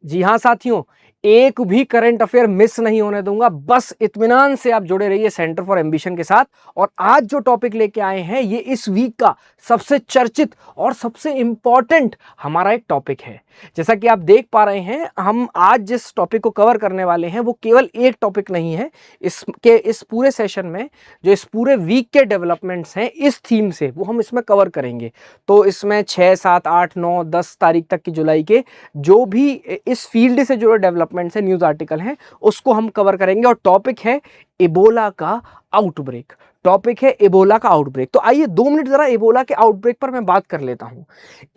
जी हाँ साथियों, एक भी करंट अफेयर मिस नहीं होने दूंगा। बस इत्मीनान से आप जुड़े रहिए सेंटर फॉर एम्बिशन के साथ। और आज जो टॉपिक लेके आए हैं ये इस वीक का सबसे चर्चित और सबसे इंपॉर्टेंट हमारा एक टॉपिक है। जैसा कि आप देख पा रहे हैं, हम आज जिस टॉपिक को कवर करने वाले हैं वो केवल एक टॉपिक नहीं है। इस पूरे सेशन में जो इस पूरे वीक के डेवलपमेंट्स हैं इस थीम से, वो हम इसमें कवर करेंगे। तो इसमें 6, 7, 8, 9, 10 तारीख तक की जुलाई के जो भी इस फील्ड से जुड़े डेवलपमेंट्स हैं, न्यूज़ आर्टिकल हैं, उसको हम कवर करेंगे। और टॉपिक है इबोला का आउटब्रेक। टॉपिक है इबोला का आउटब्रेक। तो आइए 2 मिनट जरा इबोला के आउटब्रेक पर मैं बात कर लेता हूं।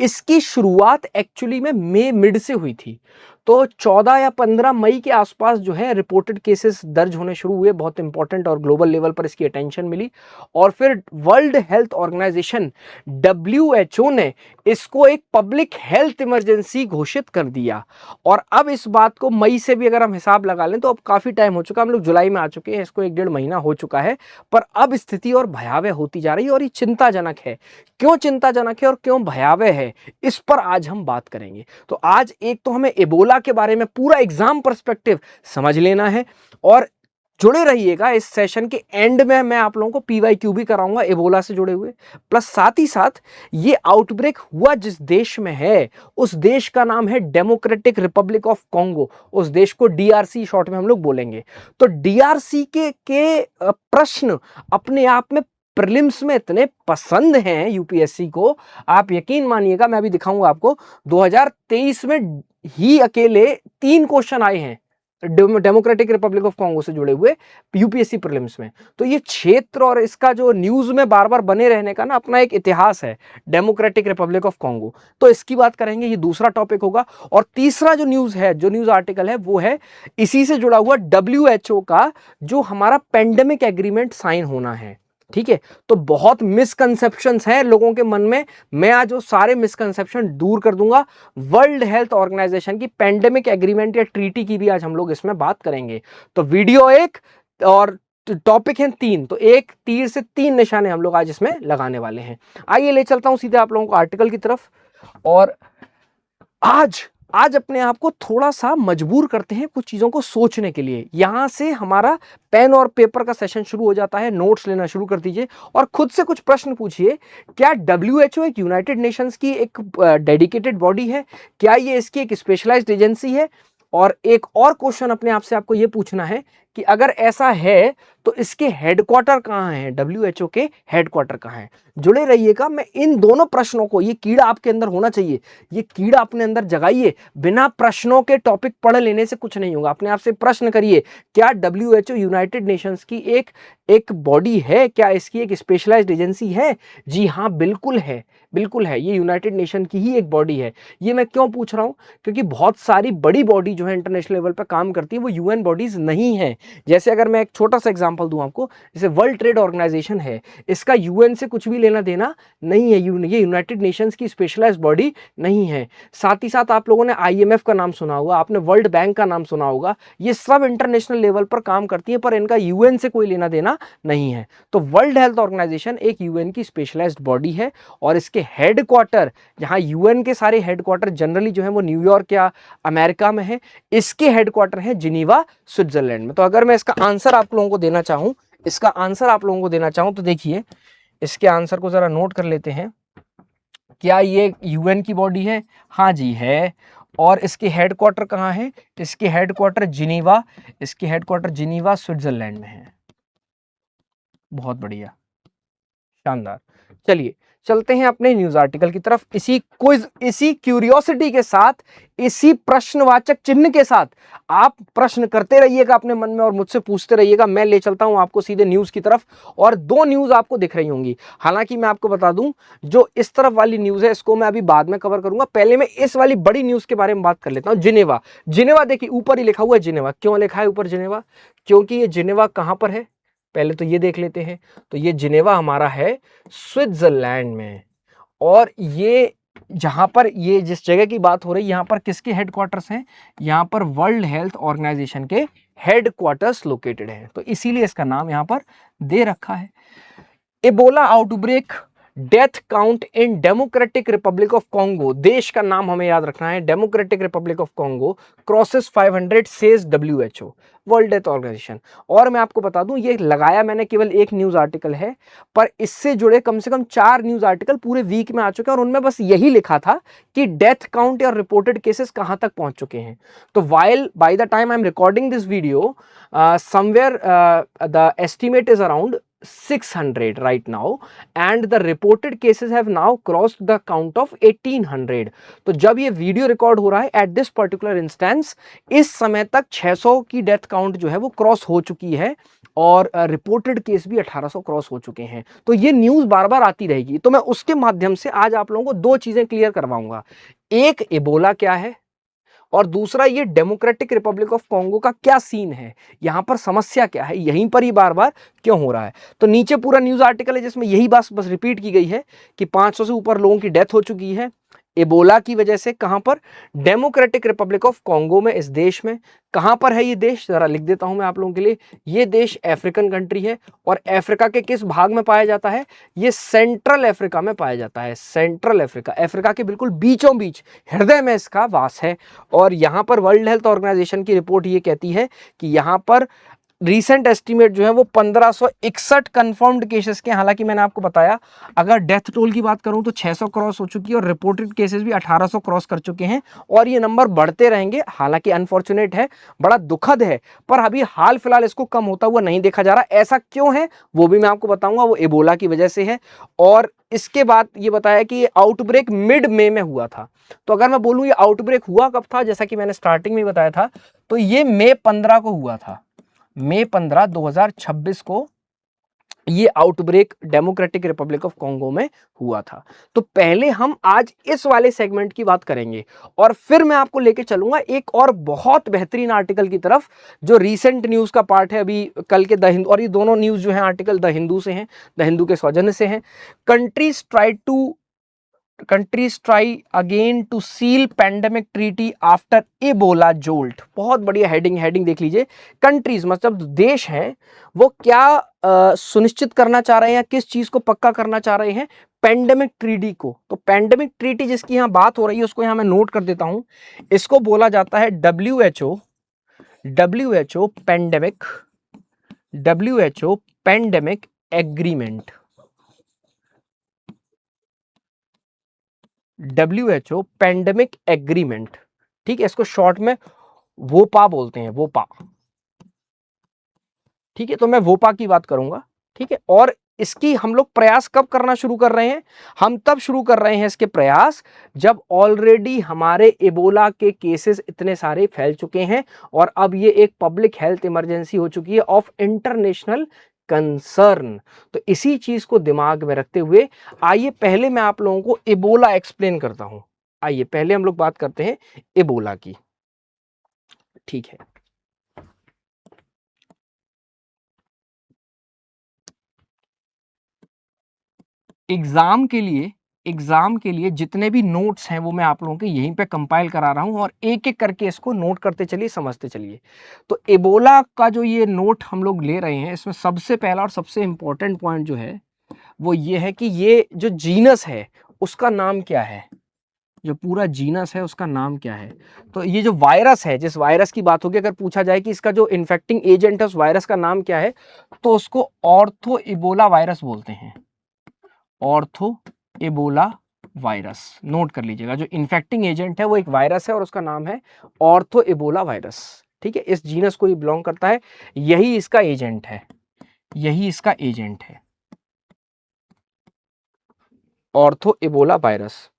इसकी शुरुआत एक्चुअली में मई मिड से हुई थी। तो 14 या 15 मई के आसपास जो है रिपोर्टेड केसेस दर्ज होने शुरू हुए, बहुत इंपॉर्टेंट, और ग्लोबल लेवल पर इसकी अटेंशन मिली। और फिर वर्ल्ड हेल्थ ऑर्गेनाइजेशन WHO ने इसको एक पब्लिक हेल्थ इमरजेंसी घोषित कर दिया। और अब इस बात को मई से भी अगर हम हिसाब लगा लें तो अब काफी टाइम हो चुका, हम लोग जुलाई में आ चुके हैं, इसको 1-1.5 महीना हो चुका है। पर अब स्थिति और भयावह होती जा रही है और ये चिंताजनक है। क्यों चिंताजनक है और क्यों भयावह है, इस पर आज हम बात करेंगे। तो आज एक तो हमें इबोला के बारे में पूरा एग्जाम पर्सपेक्टिव समझ लेना है। और जुड़े रहिएगा, इस सेशन के एंड में मैं आप लोगों को PYQ भी कराऊंगा इबोला से जुड़े हुए। प्लस साथ ही साथ ये आउटब्रेक हुआ जिस देश में है उस देश का नाम है डेमोक्रेटिक रिपब्लिक ऑफ कॉन्गो। उस देश को DRC शॉर्ट में हम लोग बोलेंगे। तो DRC के प्रश्न अपने आप में प्रीलिम्स में इतने पसंद हैं यूपीएससी को, आप यकीन मानिएगा। मैं अभी दिखाऊंगा आपको, 2023 में ही अकेले 3 क्वेश्चन आए हैं डेमोक्रेटिक रिपब्लिक ऑफ कॉन्गो से जुड़े हुए यूपीएससी प्रीलिम्स में। तो ये क्षेत्र और इसका जो न्यूज में बार बार बने रहने का ना अपना एक इतिहास है, डेमोक्रेटिक रिपब्लिक ऑफ कॉन्गो। तो इसकी बात करेंगे, ये दूसरा टॉपिक होगा। और तीसरा जो न्यूज है, जो न्यूज आर्टिकल है, वो है इसी से जुड़ा हुआ WHO का जो हमारा पेंडेमिक एग्रीमेंट साइन होना है। ठीक है, तो बहुत मिसकंसेप्शंस हैं लोगों के मन में, मैं आज वो सारे मिसकंसेप्शन दूर कर दूंगा। वर्ल्ड हेल्थ ऑर्गेनाइजेशन की पेंडेमिक एग्रीमेंट या ट्रीटी की भी आज हम लोग इसमें बात करेंगे। तो वीडियो एक और टॉपिक है 3, तो एक तीर से 3 निशाने हम लोग आज इसमें लगाने वाले हैं। आइए ले चलता हूं सीधे आप लोगों को आर्टिकल की तरफ। और आज अपने आप को थोड़ा सा मजबूर करते हैं कुछ चीजों को सोचने के लिए। यहां से हमारा पेन और पेपर का सेशन शुरू हो जाता है, नोट्स लेना शुरू कर दीजिए और खुद से कुछ प्रश्न पूछिए। क्या WHO एक यूनाइटेड नेशंस की एक डेडिकेटेड बॉडी है? क्या ये इसकी एक स्पेशलाइज्ड एजेंसी है? और एक और क्वेश्चन अपने आप से आपको यह पूछना है कि अगर ऐसा है तो इसके हेडक्वार्टर कहां है, WHO के हेडक्वार्टर कहां है? जुड़े रहिएगा। मैं इन दोनों प्रश्नों को, ये कीड़ा आपके अंदर होना चाहिए, ये कीड़ा अपने अंदर जगाइए। बिना प्रश्नों के टॉपिक पढ़ लेने से कुछ नहीं होगा। अपने आप से प्रश्न करिए, क्या WHO यूनाइटेड नेशंस की एक बॉडी है? क्या इसकी एक स्पेशलाइज्ड एजेंसी है? जी हाँ, बिल्कुल है, बिल्कुल है। ये यूनाइटेड नेशन की ही एक बॉडी है। ये मैं क्यों पूछ रहा हूं? क्योंकि बहुत सारी बड़ी बॉडी जो है इंटरनेशनल लेवल पर काम करती है वो UN बॉडीज नहीं है। जैसे अगर मैं एक छोटा सा एग्जांपल दूं आपको, जैसे वर्ल्ड ट्रेड ऑर्गेनाइजेशन है, इसका UN से कुछ भी लेना देना नहीं है। ये यूनाइटेड नेशंस की स्पेशलाइज्ड बॉडी नहीं है। साथ ही साथ आप लोगों ने IMF का नाम सुना होगा, आपने वर्ल्ड बैंक का नाम सुना होगा। ये सब इंटरनेशनल लेवल पर काम करती है पर इनका UN से कोई लेना देना नहीं है। तो वर्ल्ड हेल्थ ऑर्गेनाइजेशन एक UN की स्पेशलाइज्ड बॉडी है और इसके हेडक्वार्टर, जहां UN के सारे हेडक्वार्टर जनरली जो है वो न्यूयॉर्क या अमेरिका में है, इसके हेडक्वार्टर है जिनीवा, स्विट्जरलैंड में। तो अगर मैं इसका आंसर आप लोगों को देना चाहूं, तो देखिए इसके आंसर को जरा नोट कर लेते हैं। क्या ये UN की बॉडी है? हाँ जी है। और इसके हेडक्वार्टर कहाँ है? इसके हेडक्वार्टर जिनीवा स्विट्जरलैंड में है। बहुत बढ़िया, शानदार। चलिए चलते हैं अपने न्यूज आर्टिकल की तरफ। इसी क्विज, इसी क्यूरियोसिटी के साथ, इसी प्रश्नवाचक चिन्ह के साथ आप प्रश्न करते रहिएगा अपने मन में और मुझसे पूछते रहिएगा। मैं ले चलता हूं आपको सीधे न्यूज की तरफ और 2 न्यूज आपको दिख रही होंगी। हालांकि मैं आपको बता दूं, जो इस तरफ वाली न्यूज है इसको मैं अभी बाद में कवर करूंगा। पहले मैं इस वाली बड़ी न्यूज के बारे में बात कर लेता हूं। जिनेवा देखिए ऊपर ही लिखा हुआ है जिनेवा। क्यों लिखा है ऊपर जिनेवा? क्योंकि ये जिनेवा कहां पर है पहले तो ये देख लेते हैं। तो ये जिनेवा हमारा है स्विट्जरलैंड में। और ये जहां पर ये जिस जगह की बात हो रही है, यहां पर किसके हेडक्वार्टर्स हैं? यहां पर वर्ल्ड हेल्थ ऑर्गेनाइजेशन के हेडक्वार्टर्स लोकेटेड हैं। तो इसीलिए इसका नाम यहां पर दे रखा है। Ebola outbreak death count in Democratic Republic of Congo, देश का नाम हमें याद रखना है, Democratic Republic of Congo crosses 500 says WHO, World Health Organization. और मैं आपको बता दूं, ये लगाया मैंने केवल एक न्यूज आर्टिकल है, पर इससे जुड़े कम से कम 4 न्यूज आर्टिकल पूरे वीक में आ चुके हैं और उनमें बस यही लिखा था कि डेथ काउंट या रिपोर्टेड केसेस कहां तक पहुंच चुके हैं। तो while by the time I am recording this video, somewhere the estimate is around 600 right now and the reported cases have now crossed the count of 1800। तो जब ये वीडियो रिकॉर्ड हो रहा है एट दिस पर्टिकुलर इंस्टेंस, इस समय तक 600 की डेथ काउंट जो है वो क्रॉस हो चुकी है और रिपोर्टेड केस भी 1800 क्रॉस हो चुके हैं। तो ये न्यूज बार बार आती रहेगी, तो मैं उसके माध्यम से आज आप लोगों को दो चीजें क्लियर करवाऊंगा, एक एबोला क्या है और दूसरा ये डेमोक्रेटिक रिपब्लिक ऑफ कॉन्गो का क्या सीन है, यहां पर समस्या क्या है, यहीं पर ही बार बार क्यों हो रहा है। तो नीचे पूरा न्यूज आर्टिकल है जिसमें यही बात बस रिपीट की गई है कि 500 से ऊपर लोगों की डेथ हो चुकी है एबोला की वजह से। कहां पर? डेमोक्रेटिक रिपब्लिक ऑफ कॉन्गो में, इस देश में। कहां पर है ये देश, जरा लिख देता हूं मैं आप लोगों के लिए। ये देश अफ्रीकन कंट्री है और अफ्रीका के किस भाग में पाया जाता है? ये सेंट्रल अफ्रीका में पाया जाता है, सेंट्रल अफ्रीका, अफ्रीका के बिल्कुल बीचों बीच, हृदय में इसका वास है। और यहां पर वर्ल्ड हेल्थ ऑर्गेनाइजेशन की रिपोर्ट ये कहती है कि यहां पर रीसेंट एस्टीमेट जो है वो 1561 कंफर्म्ड केसेस के। हालांकि मैंने आपको बताया अगर डेथ टोल की बात करूं तो 600 क्रॉस हो चुकी है और रिपोर्टेड केसेस भी 1800 क्रॉस कर चुके हैं और ये नंबर बढ़ते रहेंगे। हालांकि अनफॉर्चुनेट है, बड़ा दुखद है, पर अभी हाल फिलहाल इसको कम होता हुआ नहीं देखा जा रहा। ऐसा क्यों है वो भी मैं आपको बताऊंगा, वो एबोला की वजह से है। और इसके बाद ये बताया कि ये आउटब्रेक मिड मई में हुआ था। तो अगर मैं बोलूं ये आउटब्रेक हुआ कब था, जैसा कि मैंने स्टार्टिंग में बताया था, तो ये मई 15 को हुआ था। मई 15 2026 को ये outbreak democratic Republic of Congo में हुआ था। तो पहले हम आज इस वाले सेगमेंट की बात करेंगे और फिर मैं आपको लेके चलूंगा एक और बहुत बेहतरीन आर्टिकल की तरफ जो रीसेंट न्यूज का पार्ट है, अभी कल के द हिंदू, और ये दोनों न्यूज जो है आर्टिकल द हिंदू से हैं, द हिंदू के सौजन्य से हैं। Countries try again to seal pandemic treaty after Ebola jolt. बहुत बढ़िया हेडिंग देख लीजिए। कंट्रीज मतलब देश हैं, वो क्या सुनिश्चित करना चाह रहे हैं या किस चीज को पक्का करना चाह रहे हैं? पैंडेमिक ट्रीटी को। तो पैंडेमिक ट्रीटी जिसकी यहां बात हो रही है उसको यहां मैं नोट कर देता हूं। इसको बोला जाता है WHO pandemic agreement. WHO pandemic agreement, ठीक है, इसको शॉर्ट में वोपा बोलते हैं, वोपा। ठीक है, तो मैं वोपा की बात करूंगा। ठीक है, और इसकी हम लोग प्रयास कब करना शुरू कर रहे हैं? हम तब शुरू कर रहे हैं इसके प्रयास जब ऑलरेडी हमारे एबोला के केसेस इतने सारे फैल चुके हैं और अब ये एक पब्लिक हेल्थ इमरजेंसी हो चुकी है ऑफ इंटरनेशनल कंसर्न। तो इसी चीज को दिमाग में रखते हुए आइए पहले मैं आप लोगों को एबोला एक्सप्लेन करता हूं। आइए पहले हम लोग बात करते हैं एबोला की। ठीक है, एग्जाम के लिए जितने भी नोट्स हैं वो मैं आप लोगों के यहीं पे कंपाइल करा रहा हूं और एक एक करके इसको नोट करते चलिए, समझते चलिए। तो एबोला का जो ये नोट हम लोग ले रहे हैं, इसमें सबसे पहला और सबसे इंपॉर्टेंट पॉइंट जो है वो ये है कि ये जो जीनस है उसका नाम क्या है, जो पूरा जीनस है उसका नाम क्या है। तो ये जो वायरस है, जिस वायरस की बात होगी, अगर पूछा जाए कि इसका जो इन्फेक्टिंग एजेंट है उस वायरस का नाम क्या है, तो उसको ऑर्थो इबोला वायरस बोलते हैं। ऑर्थो एबोला वायरस, नोट कर लीजिएगा। जो इन्फेक्टिंग एजेंट है वो एक वायरस है और उसका नाम है ऑर्थो एबोला वायरस। ठीक है, इस जीनस को ही बिलोंग करता है, यही इसका एजेंट है, यही इसका एजेंट है, ortho Ebola virus,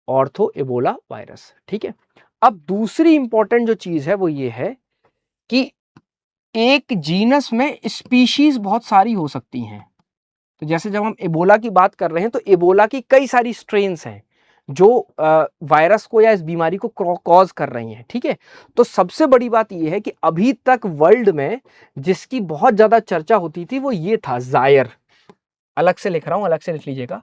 ortho Ebola virus. ठीक है, अब दूसरी इंपॉर्टेंट जो चीज है वो ये है कि एक जीनस में स्पीशीज बहुत सारी हो सकती हैं। तो जैसे जब हम एबोला की बात कर रहे हैं तो एबोला की कई सारी स्ट्रेन्स हैं जो वायरस को या इस बीमारी को कॉज कर रही हैं। ठीक है, तो सबसे बड़ी बात यह है कि अभी तक वर्ल्ड में जिसकी बहुत ज्यादा चर्चा होती थी वो ये था जायर, अलग से लिख रहा हूं, अलग से लिख लीजिएगा,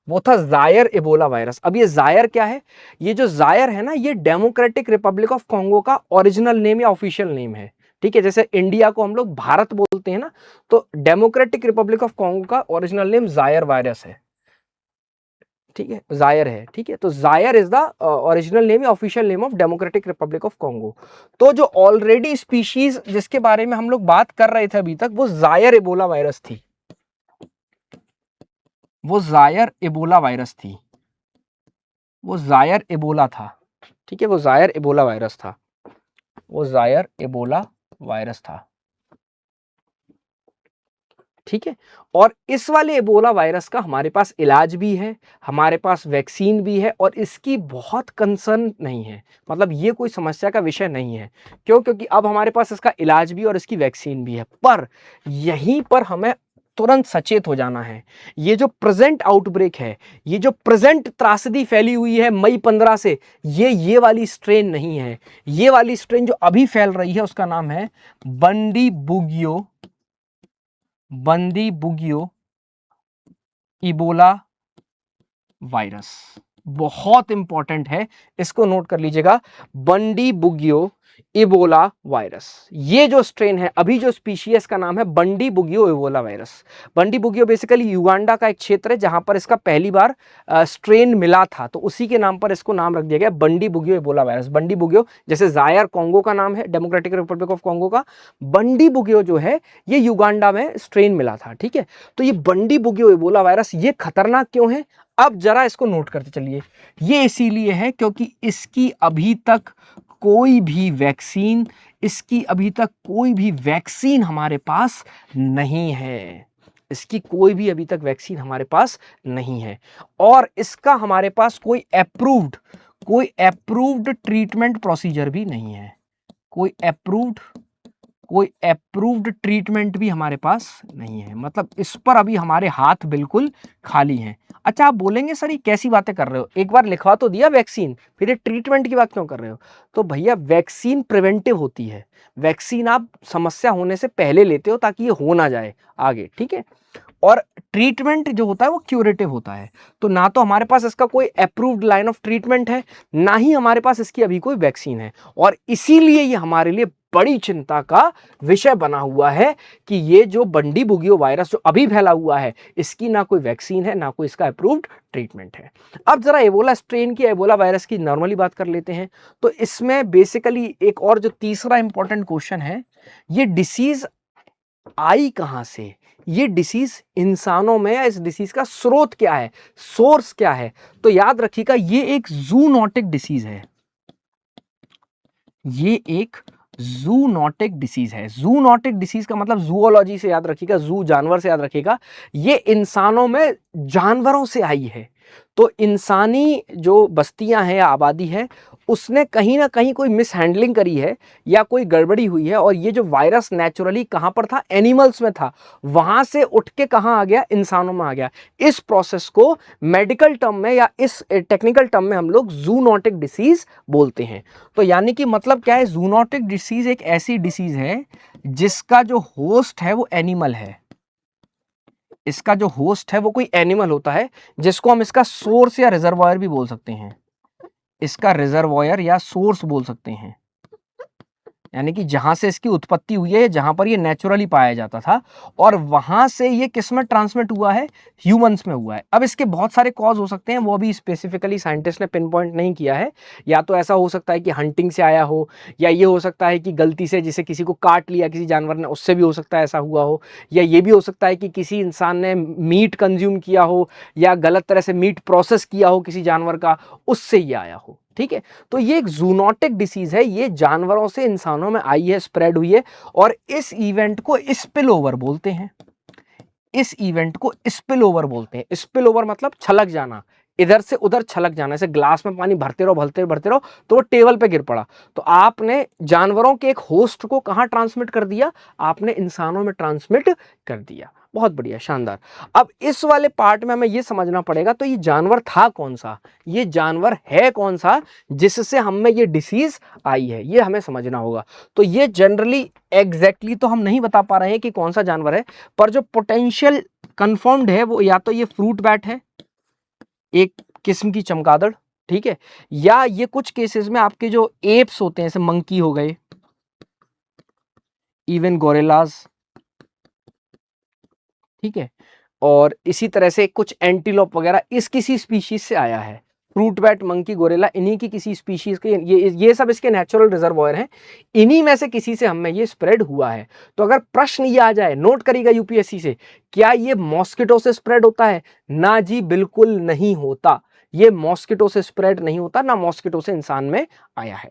वो था जायर एबोला वायरस। अब ये जायर क्या है? ये जो जायर है ना, ये डेमोक्रेटिक रिपब्लिक ऑफ कॉन्गो का ओरिजिनल नेम या ऑफिशियल नेम है। ठीक है, जैसे इंडिया को हम लोग भारत बोलते हैं ना, तो डेमोक्रेटिक रिपब्लिक ऑफ कॉन्गो का ओरिजिनल नेम जायर वायरस है, ठीक है, जायर है, ठीक है। तो Zaire is the original name या official name of Democratic Republic of Congo. तो जो ऑलरेडी स्पीशीज जिसके बारे में हम लोग बात कर रहे थे अभी तक, वो जायर एबोला वायरस थी, वो जायर एबोला वायरस थी, वो जायर एबोला था, ठीक है, वो जायर एबोला वायरस था, वो जायर एबोला वायरस था, ठीक है। और इस वाले एबोला वायरस का हमारे पास इलाज भी है, हमारे पास वैक्सीन भी है, और इसकी बहुत कंसर्न नहीं है, मतलब ये कोई समस्या का विषय नहीं है। क्यों? क्योंकि अब हमारे पास इसका इलाज भी और इसकी वैक्सीन भी है। पर यहीं पर हमें तुरंत सचेत हो जाना है। ये जो प्रेजेंट आउटब्रेक है, ये जो प्रेजेंट त्रासदी फैली हुई है मई 15 से, ये वाली स्ट्रेन नहीं है। ये वाली स्ट्रेन जो अभी फैल रही है उसका नाम है बंदी बुगियो इबोला वायरस। बहुत इंपॉर्टेंट है, इसको नोट कर लीजिएगा, बंडी बुगियो इबोला वायरस। ये जो स्ट्रेन है, अभी जो स्पीशीज का नाम है बंडी बुगियो इबोला वायरस। बंडी बुगियो बेसिकली युगांडा का एक क्षेत्र है जहां पर इसका पहली बार स्ट्रेन मिला था, तो उसी के नाम पर इसको नाम रख दिया गया बंडी बुगियो इबोला वायरस। बंडी बुगियो जैसे जायर कॉन्गो का नाम है, डेमोक्रेटिक रिपब्लिक ऑफ कॉन्गो का, बंडी बुगियो जो है ये युगांडा में स्ट्रेन मिला था, ठीक है। तो ये बंडी बुगियो इबोला वायरस ये खतरनाक क्यों है, अब जरा इसको नोट करते चलिए। ये इसीलिए है क्योंकि इसकी अभी तक कोई भी वैक्सीन, इसकी अभी तक कोई भी वैक्सीन हमारे पास नहीं है, इसकी कोई भी अभी तक वैक्सीन हमारे पास नहीं है, और इसका हमारे पास कोई अप्रूव्ड ट्रीटमेंट प्रोसीजर भी नहीं है, कोई अप्रूव्ड ट्रीटमेंट भी हमारे पास नहीं है। मतलब इस पर अभी हमारे हाथ बिल्कुल खाली हैं। अच्छा, आप बोलेंगे सर ये कैसी बातें कर रहे हो, एक बार लिखवा तो दिया वैक्सीन, फिर ये ट्रीटमेंट की बात क्यों कर रहे हो? तो भैया वैक्सीन प्रिवेंटिव होती है, वैक्सीन आप समस्या होने से पहले लेते हो ताकि ये हो ना जाए आगे, ठीक है। और ट्रीटमेंट जो होता है वो क्यूरेटिव होता है। तो ना तो हमारे पास इसका कोई अप्रूव्ड लाइन ऑफ ट्रीटमेंट है, ना ही हमारे पास इसकी अभी कोई वैक्सीन है, और इसीलिए ये हमारे लिए बड़ी चिंता का विषय बना हुआ है कि ये जो बंडी बुगियो वायरस जो अभी फैला हुआ है, इसकी ना कोई वैक्सीन है, ना कोई इसका अप्रूव्ड ट्रीटमेंट है। अब जरा एबोला स्ट्रेन की, एबोला वायरस की नॉर्मली बात कर लेते हैं। तो इसमें बेसिकली एक और जो तीसरा इंपॉर्टेंट क्वेश्चन है, ये डिसीज आई कहां से, ये डिसीज इंसानों में, या इस डिसीज का स्रोत क्या है, सोर्स क्या है? तो याद रखिएगा ये एक जूनोटिक डिसीज है, ये एक जूनोटिक डिसीज है। जूनोटिक डिसीज का मतलब जूओलॉजी से याद रखिएगा, जू जानवर से याद रखिएगा, ये इंसानों में जानवरों से आई है। तो इंसानी जो बस्तियां हैं या आबादी है, उसने कहीं ना कहीं कोई मिसहैंडलिंग करी है या कोई गड़बड़ी हुई है, और ये जो वायरस नेचुरली कहां पर था, एनिमल्स में था, वहां से उठ के कहां आ गया, इंसानों में आ गया। इस प्रोसेस को मेडिकल टर्म में या इस टेक्निकल टर्म में हम लोग जूनोटिक डिसीज बोलते हैं। तो यानी कि मतलब क्या है, जूनोटिक डिसीज एक ऐसी डिसीज है जिसका जो होस्ट है वो एनिमल है, इसका जो होस्ट है वो कोई एनिमल होता है, जिसको हम इसका सोर्स या रिजर्वायर भी बोल सकते हैं, इसका रिजर्वायर या सोर्स बोल सकते हैं, यानी कि जहां से इसकी उत्पत्ति हुई है, जहां पर ये नेचुरली पाया जाता था, और वहां से ये किस में ट्रांसमिट हुआ है, ह्यूमंस में हुआ है। अब इसके बहुत सारे कॉज हो सकते हैं, वो अभी स्पेसिफिकली साइंटिस्ट ने पिन पॉइंट नहीं किया है। या तो ऐसा हो सकता है कि हंटिंग से आया हो, या ये हो सकता है कि गलती से जिसे किसी को काट लिया किसी जानवर ने, उससे भी हो सकता है ऐसा हुआ हो, या ये भी हो सकता है कि किसी इंसान ने मीट कंज्यूम किया हो, या गलत तरह से मीट प्रोसेस किया हो किसी जानवर का, उससे ये आया हो, ठीक है। तो ये एक जूनोटिक डिसीज है, ये जानवरों से इंसानों में आई है, स्प्रेड हुई है, और इस इवेंट को स्पिल ओवर बोलते हैं, इस इवेंट को स्पिल ओवर बोलते हैं। स्पिल ओवर मतलब छलक जाना, इधर से उधर छलक जाना, जैसे ग्लास में पानी भरते रहो भरते रहो तो वो टेबल पे गिर पड़ा, तो आपने जानवरों के एक होस्ट को कहां ट्रांसमिट कर दिया, आपने इंसानों में ट्रांसमिट कर दिया। बहुत बढ़िया, शानदार। अब इस वाले पार्ट में हमें ये समझना पड़ेगा, तो ये जानवर था कौन सा, ये जानवर है कौन सा जिससे हम में ये डिसीज आई है, ये हमें समझना होगा। तो ये जनरली एग्जैक्टली तो हम नहीं बता पा रहे हैं कि कौन सा जानवर है, पर जो पोटेंशियल कंफर्म्ड है वो या तो ये फ्रूट बैट है, एक किस्म की चमगादड़, ठीक है, या ये कुछ केसेस में आपके जो एप्स होते हैं, जैसे मंकी हो गए, इवन गोरिल्लाज, ठीक है। और इसी तरह से कुछ एंटीलोप वगैरह इस किसी स्पीशीज से आया है। फ्रूट बैट, मंकी, गोरिल्ला, इन्हीं की किसी स्पीशीज के ये सब इसके नेचुरल रिजर्वॉयर हैं, इन्हीं में से किसी से हम में ये स्प्रेड हुआ है। तो अगर प्रश्न ये आ जाए, नोट करिएगा यूपीएससी से, क्या ये मॉस्किटो से स्प्रेड होता है? ना जी, बिल्कुल नहीं होता। ये मॉस्किटो से स्प्रेड नहीं होता, ना मॉस्किटो से इंसान में आया है,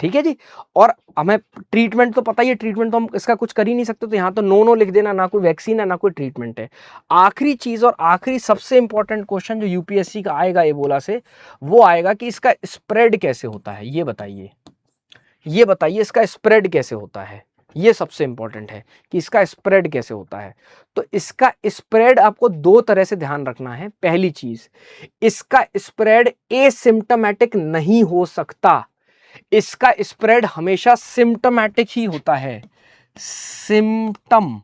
ठीक है जी। और हमें ट्रीटमेंट तो पता ही है, ट्रीटमेंट तो हम इसका कुछ कर ही नहीं सकते, तो यहाँ तो नो नो लिख देना, ना कोई वैक्सीन है ना कोई ट्रीटमेंट है। आखिरी चीज और आखिरी सबसे इंपॉर्टेंट क्वेश्चन जो यूपीएससी का आएगा एबोला से, वो आएगा कि इसका स्प्रेड कैसे होता है। ये बताइए, ये बताइए इसका स्प्रेड कैसे होता है। ये सबसे इंपॉर्टेंट है कि इसका स्प्रेड कैसे होता है। तो इसका स्प्रेड आपको दो तरह से ध्यान रखना है। पहली चीज, इसका स्प्रेड एसिम्प्टोमेटिक नहीं हो सकता, इसका स्प्रेड हमेशा सिम्टोमेटिक ही होता है। सिम्टम,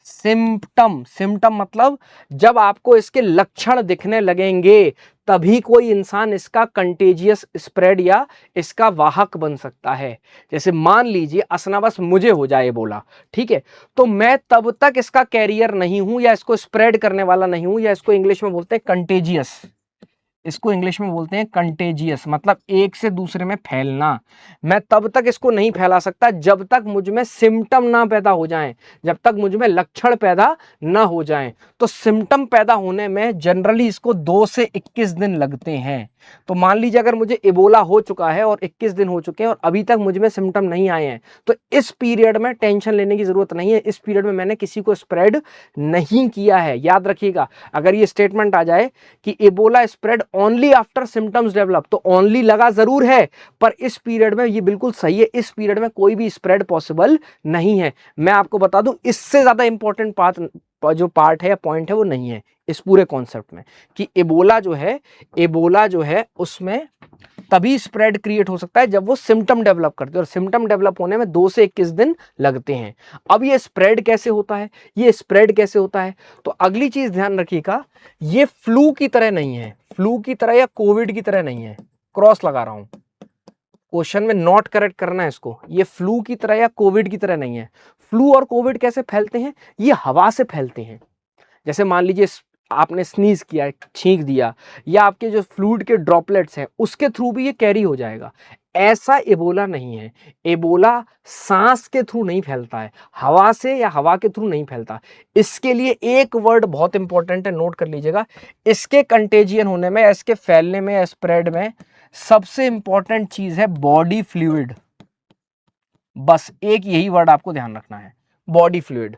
सिम्टम, सिम्टम मतलब जब आपको इसके लक्षण दिखने लगेंगे तभी कोई इंसान इसका कंटेजियस स्प्रेड या इसका वाहक बन सकता है। जैसे मान लीजिए असनावस मुझे हो जाए बोला, ठीक है, तो मैं तब तक इसका कैरियर नहीं हूं या इसको स्प्रेड करने वाला नहीं हूं, या इसको इंग्लिश में बोलते हैं कंटेजियस, इसको इंग्लिश में बोलते हैं कंटेजियस, मतलब एक से दूसरे में फैलना। मैं तब तक इसको नहीं फैला सकता जब तक मुझ में सिम्टम ना पैदा हो जाएं, जब तक मुझ में लक्षण पैदा ना हो जाएं। तो सिम्टम पैदा होने में जनरली इसको 2 से 21 दिन लगते हैं। तो मान लीजिए अगर मुझे इबोला हो चुका है और 21 दिन हो चुके हैं और अभी तक मुझ में सिम्टम नहीं आए हैं, तो इस पीरियड में टेंशन लेने की जरूरत नहीं है। इस पीरियड में मैंने किसी को स्प्रेड नहीं किया है। याद रखिएगा, अगर ये स्टेटमेंट आ जाए कि Ebola spread only after symptoms develop, तो ओनली लगा जरूर है, पर इस पीरियड में ये बिल्कुल सही है, इस पीरियड में कोई भी स्प्रेड पॉसिबल नहीं है। मैं आपको बता दूं, इससे ज्यादा इंपॉर्टेंट जो पार्ट है या पॉइंट है वो नहीं है इस पूरे कॉन्सेप्ट में, कि इबोला जो है उसमें तभी स्प्रेड क्रिएट हो सकता है जब वो सिम्टम डेवलप करते हैं, और सिम्टम डेवलप होने में 2 से 21 दिन लगते हैं। अब ये स्प्रेड कैसे होता है, ये स्प्रेड कैसे होता है, तो अगली चीज ध्यान रखिएगा, ये फ्लू की तरह नहीं है, फ्लू की तरह या कोविड की तरह नहीं है। क्रॉस लगा रहा हूं, क्वेश्चन में नोट करेक्ट करना है इसको, ये फ्लू की तरह या कोविड की तरह नहीं है। फ्लू और कोविड कैसे फैलते हैं? ये हवा से फैलते हैं। जैसे मान लीजिए आपने स्नीज किया, छींक दिया, या आपके जो फ्लूइड के ड्रॉपलेट्स हैं उसके थ्रू भी ये कैरी हो जाएगा। ऐसा एबोला नहीं है। एबोला सांस के थ्रू नहीं फैलता है, हवा से या हवा के थ्रू नहीं फैलता। इसके लिए एक वर्ड बहुत इंपॉर्टेंट है, नोट कर लीजिएगा। इसके कंटेजियन होने में, इसके फैलने में, स्प्रेड में सबसे इंपॉर्टेंट चीज है बॉडी फ्लूइड। बस एक यही वर्ड आपको ध्यान रखना है, बॉडी फ्लूइड।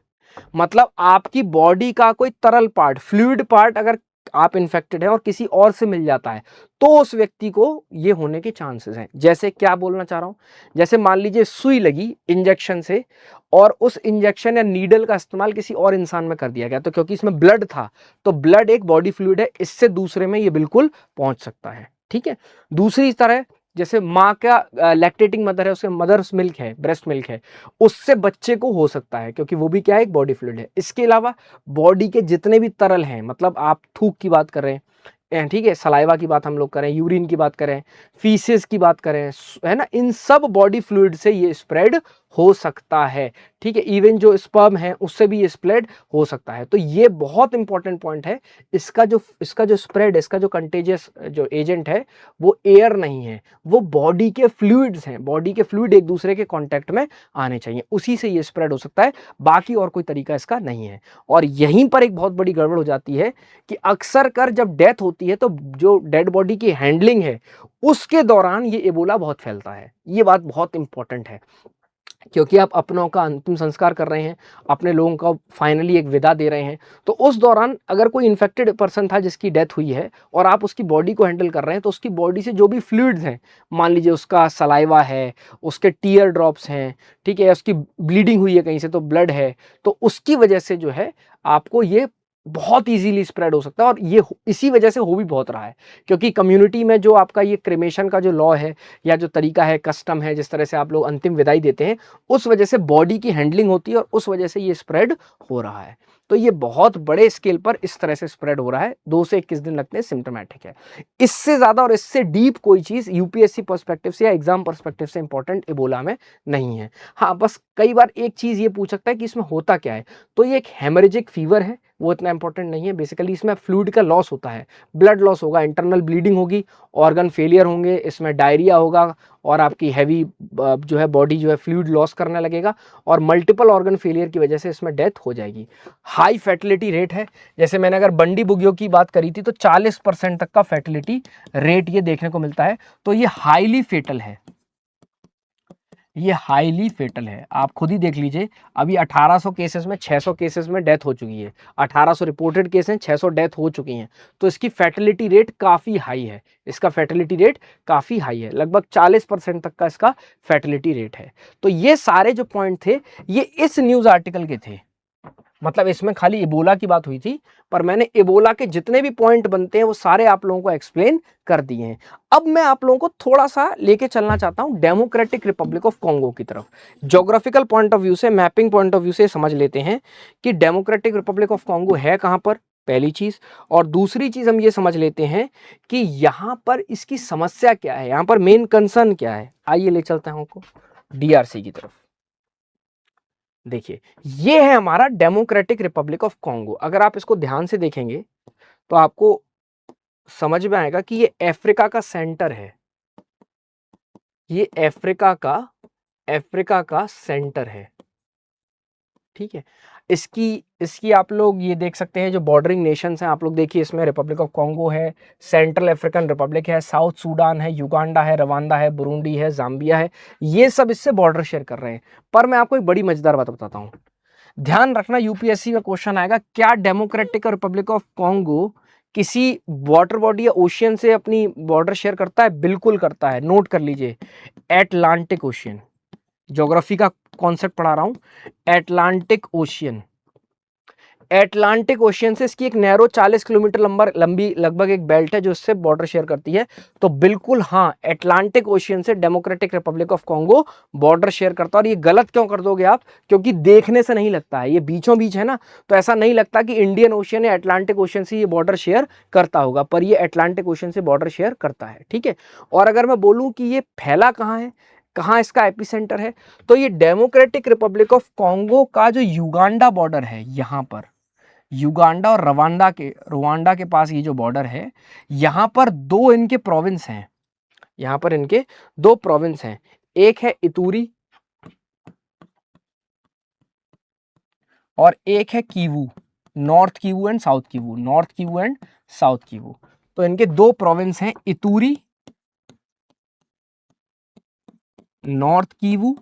मतलब आपकी बॉडी का कोई तरल पार्ट, फ्लूइड पार्ट अगर आप इन्फेक्टेड है और किसी और से मिल जाता है, तो उस व्यक्ति को ये होने के चांसेस हैं। जैसे क्या बोलना चाह रहा हूं, जैसे मान लीजिए सुई लगी इंजेक्शन से, और उस इंजेक्शन या नीडल का इस्तेमाल किसी और इंसान में कर दिया गया, तो क्योंकि इसमें ब्लड था, तो ब्लड एक बॉडी फ्लूइड है, इससे दूसरे में ये बिल्कुल पहुंच सकता है, ठीक है। दूसरी तरह, जैसे माँ का लैक्टेटिंग मदर है, उसके मदर्स मिल्क है, ब्रेस्ट मिल्क है, उससे बच्चे को हो सकता है, क्योंकि वो भी क्या है, एक बॉडी फ्लूइड है। इसके अलावा बॉडी के जितने भी तरल हैं, मतलब आप थूक की बात कर रहे हैं, ठीक है, सलाइवा की बात हम लोग करें, यूरिन की बात करें, फीसेस की बात करें, है ना, इन सब बॉडी फ्लूइड से ये स्प्रेड हो सकता है, ठीक है। इवन जो स्पर्म है उससे भी ये स्प्रेड हो सकता है। तो ये बहुत इंपॉर्टेंट पॉइंट है। इसका जो स्प्रेड, इसका जो कंटेजियस जो एजेंट है वो एयर नहीं है, वो बॉडी के फ्लूइड्स हैं। बॉडी के फ्लूइड एक दूसरे के कांटेक्ट में आने चाहिए, उसी से ये स्प्रेड हो सकता है, बाकी और कोई तरीका इसका नहीं है। और यहीं पर एक बहुत बड़ी गड़बड़ हो जाती है कि अक्सर कर जब डेथ होती है तो जो डेड बॉडी की हैंडलिंग है उसके दौरान ये एबोला बहुत फैलता है। ये बात बहुत इंपॉर्टेंट है, क्योंकि आप अपनों का अंतिम संस्कार कर रहे हैं, अपने लोगों का फाइनली एक विदा दे रहे हैं, तो उस दौरान अगर कोई इन्फेक्टेड पर्सन था जिसकी डेथ हुई है और आप उसकी बॉडी को हैंडल कर रहे हैं, तो उसकी बॉडी से जो भी फ्लूइड्स हैं, मान लीजिए उसका सलाइवा है, उसके टीयर ड्रॉप्स हैं, ठीक है, उसकी ब्लीडिंग हुई है कहीं से तो ब्लड है, तो उसकी वजह से जो है आपको ये बहुत इजीली स्प्रेड हो सकता है। और ये इसी वजह से हो भी बहुत रहा है, क्योंकि कम्युनिटी में जो आपका ये क्रेमेशन का जो लॉ है या जो तरीका है, कस्टम है, जिस तरह से आप लोग अंतिम विदाई देते हैं, उस वजह से बॉडी की हैंडलिंग होती है और उस वजह से ये स्प्रेड हो रहा है। तो ये बहुत बड़े स्केल पर इस तरह से स्प्रेड हो रहा है, 2 से 21 दिन लगते हैं, सिम्टोमेटिक है। इससे ज्यादा और इससे डीप कोई चीज यूपीएससी पर्सपेक्टिव से या एग्जाम पर्सपेक्टिव से इंपॉर्टेंट इबोला में नहीं है। हाँ, बस कई बार एक चीज ये पूछ सकता है कि इसमें होता क्या है, तो ये एक हेमरेजिक फीवर है, वो इतना इंपॉर्टेंट नहीं है। बेसिकली इसमें फ्लूइड का लॉस होता है, ब्लड लॉस होगा, इंटरनल ब्लीडिंग होगी, ऑर्गन फेलियर होंगे, इसमें डायरिया होगा और आपकी हैवी जो है बॉडी जो है फ्लूइड लॉस करने लगेगा और मल्टीपल ऑर्गन फेलियर की वजह से इसमें डेथ हो जाएगी। हाई फर्टिलिटी रेट है, जैसे मैंने अगर बंडी बुगियों की बात करी थी तो 40% तक का फर्टिलिटी रेट ये देखने को मिलता है। तो ये हाईली फेटल है, ये हाईली फेटल है। आप खुद ही देख लीजिए, अभी 1800 केसेस में 600 केसेस में डेथ हो चुकी है, 1800 रिपोर्टेड केस हैं, 600 डेथ हो चुकी हैं। तो इसकी फैटिलिटी रेट काफ़ी हाई है, इसका फैटिलिटी रेट काफ़ी हाई है, लगभग 40% तक का इसका फैटिलिटी रेट है। तो ये सारे जो पॉइंट थे ये इस न्यूज़ आर्टिकल के थे, मतलब इसमें खाली इबोला की बात हुई थी, पर मैंने इबोला के जितने भी पॉइंट बनते हैं वो सारे आप लोगों को एक्सप्लेन कर दिए हैं। अब मैं आप लोगों को थोड़ा सा लेके चलना चाहता हूं डेमोक्रेटिक रिपब्लिक ऑफ कॉन्गो की तरफ। ज्योग्राफिकल पॉइंट ऑफ व्यू से, मैपिंग पॉइंट ऑफ व्यू से समझ लेते हैं कि डेमोक्रेटिक रिपब्लिक ऑफ कॉन्गो है कहां पर, पहली चीज। और दूसरी चीज हम ये समझ लेते हैं कि यहां पर इसकी समस्या क्या है, यहां पर मेन कंसर्न क्या है। आइए ले चलते हैं हमको डीआरसी की तरफ। देखिए, ये है हमारा डेमोक्रेटिक रिपब्लिक ऑफ कॉन्गो। अगर आप इसको ध्यान से देखेंगे तो आपको समझ में आएगा कि ये अफ्रीका का सेंटर है, ये अफ्रीका का सेंटर है, ठीक है। इसकी इसकी आप लोग ये देख सकते हैं जो बॉर्डरिंग नेशंस हैं, आप लोग देखिए, इसमें रिपब्लिक ऑफ कॉन्गो है, सेंट्रल अफ्रीकन रिपब्लिक है, साउथ सूडान है, युगांडा है, रवांडा है, बुरुंडी है, जाम्बिया है, ये सब इससे बॉर्डर शेयर कर रहे हैं। पर मैं आपको एक बड़ी मजेदार बात बताता हूँ, ध्यान रखना, यूपीएससी में क्वेश्चन आएगा, क्या डेमोक्रेटिक रिपब्लिक ऑफ कॉन्गो किसी वाटर बॉडी या ओशियन से अपनी बॉर्डर शेयर करता है? बिल्कुल करता है, नोट कर लीजिए, एटलांटिक ओशियन। ज्योग्राफी का कॉन्सेप्ट पढ़ा रहा हूं, एटलांटिक ओशियन। एटलांटिक ओशियन से इसकी एक नैरो 40 किलोमीटर लंबी लगभग एक बेल्ट है जो इससे बॉर्डर शेयर करती है। तो बिल्कुल हाँ, एटलांटिक ओशियन से democratic Republic of Congo border share करता है। और ये गलत क्यों कर दोगे आप, क्योंकि देखने से नहीं लगता है, ये बीचों बीच है ना, तो ऐसा नहीं लगता कि इंडियन ओशियन या एटलांटिक ओशियन से ये बॉर्डर शेयर करता होगा, पर ये एटलांटिक ओशियन से बॉर्डर शेयर करता है, ठीक है। और अगर मैं बोलूं कि ये फैला कहाँ है, कहाँ इसका एपिसेंटर है, तो ये डेमोक्रेटिक रिपब्लिक ऑफ कॉन्गो का जो युगांडा बॉर्डर है, यहां पर युगांडा और रुवांडा के पास ये जो बॉर्डर है, यहां पर दो इनके प्रोविंस हैं, यहां पर इनके दो प्रोविंस हैं, एक है इतूरी और एक है Kivu, North Kivu and South Kivu, North Kivu and South Kivu. तो इनके दो प्रोविंस हैं, Ituri, North Kivu,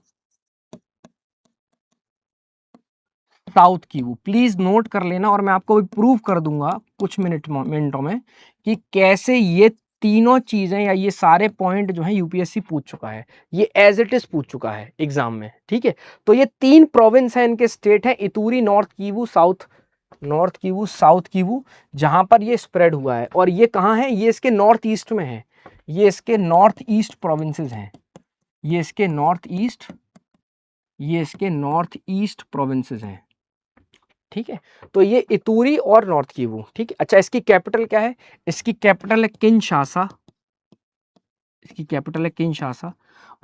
South Kivu. Please note कर लेना और मैं आपको प्रूव कर दूंगा कुछ मिनटों में कि कैसे ये तीनों चीजें या ये सारे पॉइंट जो है यूपीएससी पूछ चुका है, ये एज इट इज पूछ चुका है एग्जाम में, ठीक है। तो ये तीन प्रोविंस हैं, इनके स्टेट हैं, Ituri, North Kivu, South Kivu, जहां पर ये स्प्रेड हुआ है। और ये कहाँ है, ये इसके नॉर्थ ईस्ट में है, ये इसके नॉर्थ ईस्ट प्रोविंसेस हैं, ये इसके नॉर्थ ईस्ट प्रोविंसेस हैं, ठीक है। तो ये इतूरी और नॉर्थ कीवू, ठीक है। अच्छा, इसकी कैपिटल क्या है, इसकी कैपिटल है किनशासा, इसकी कैपिटल है किनशासा।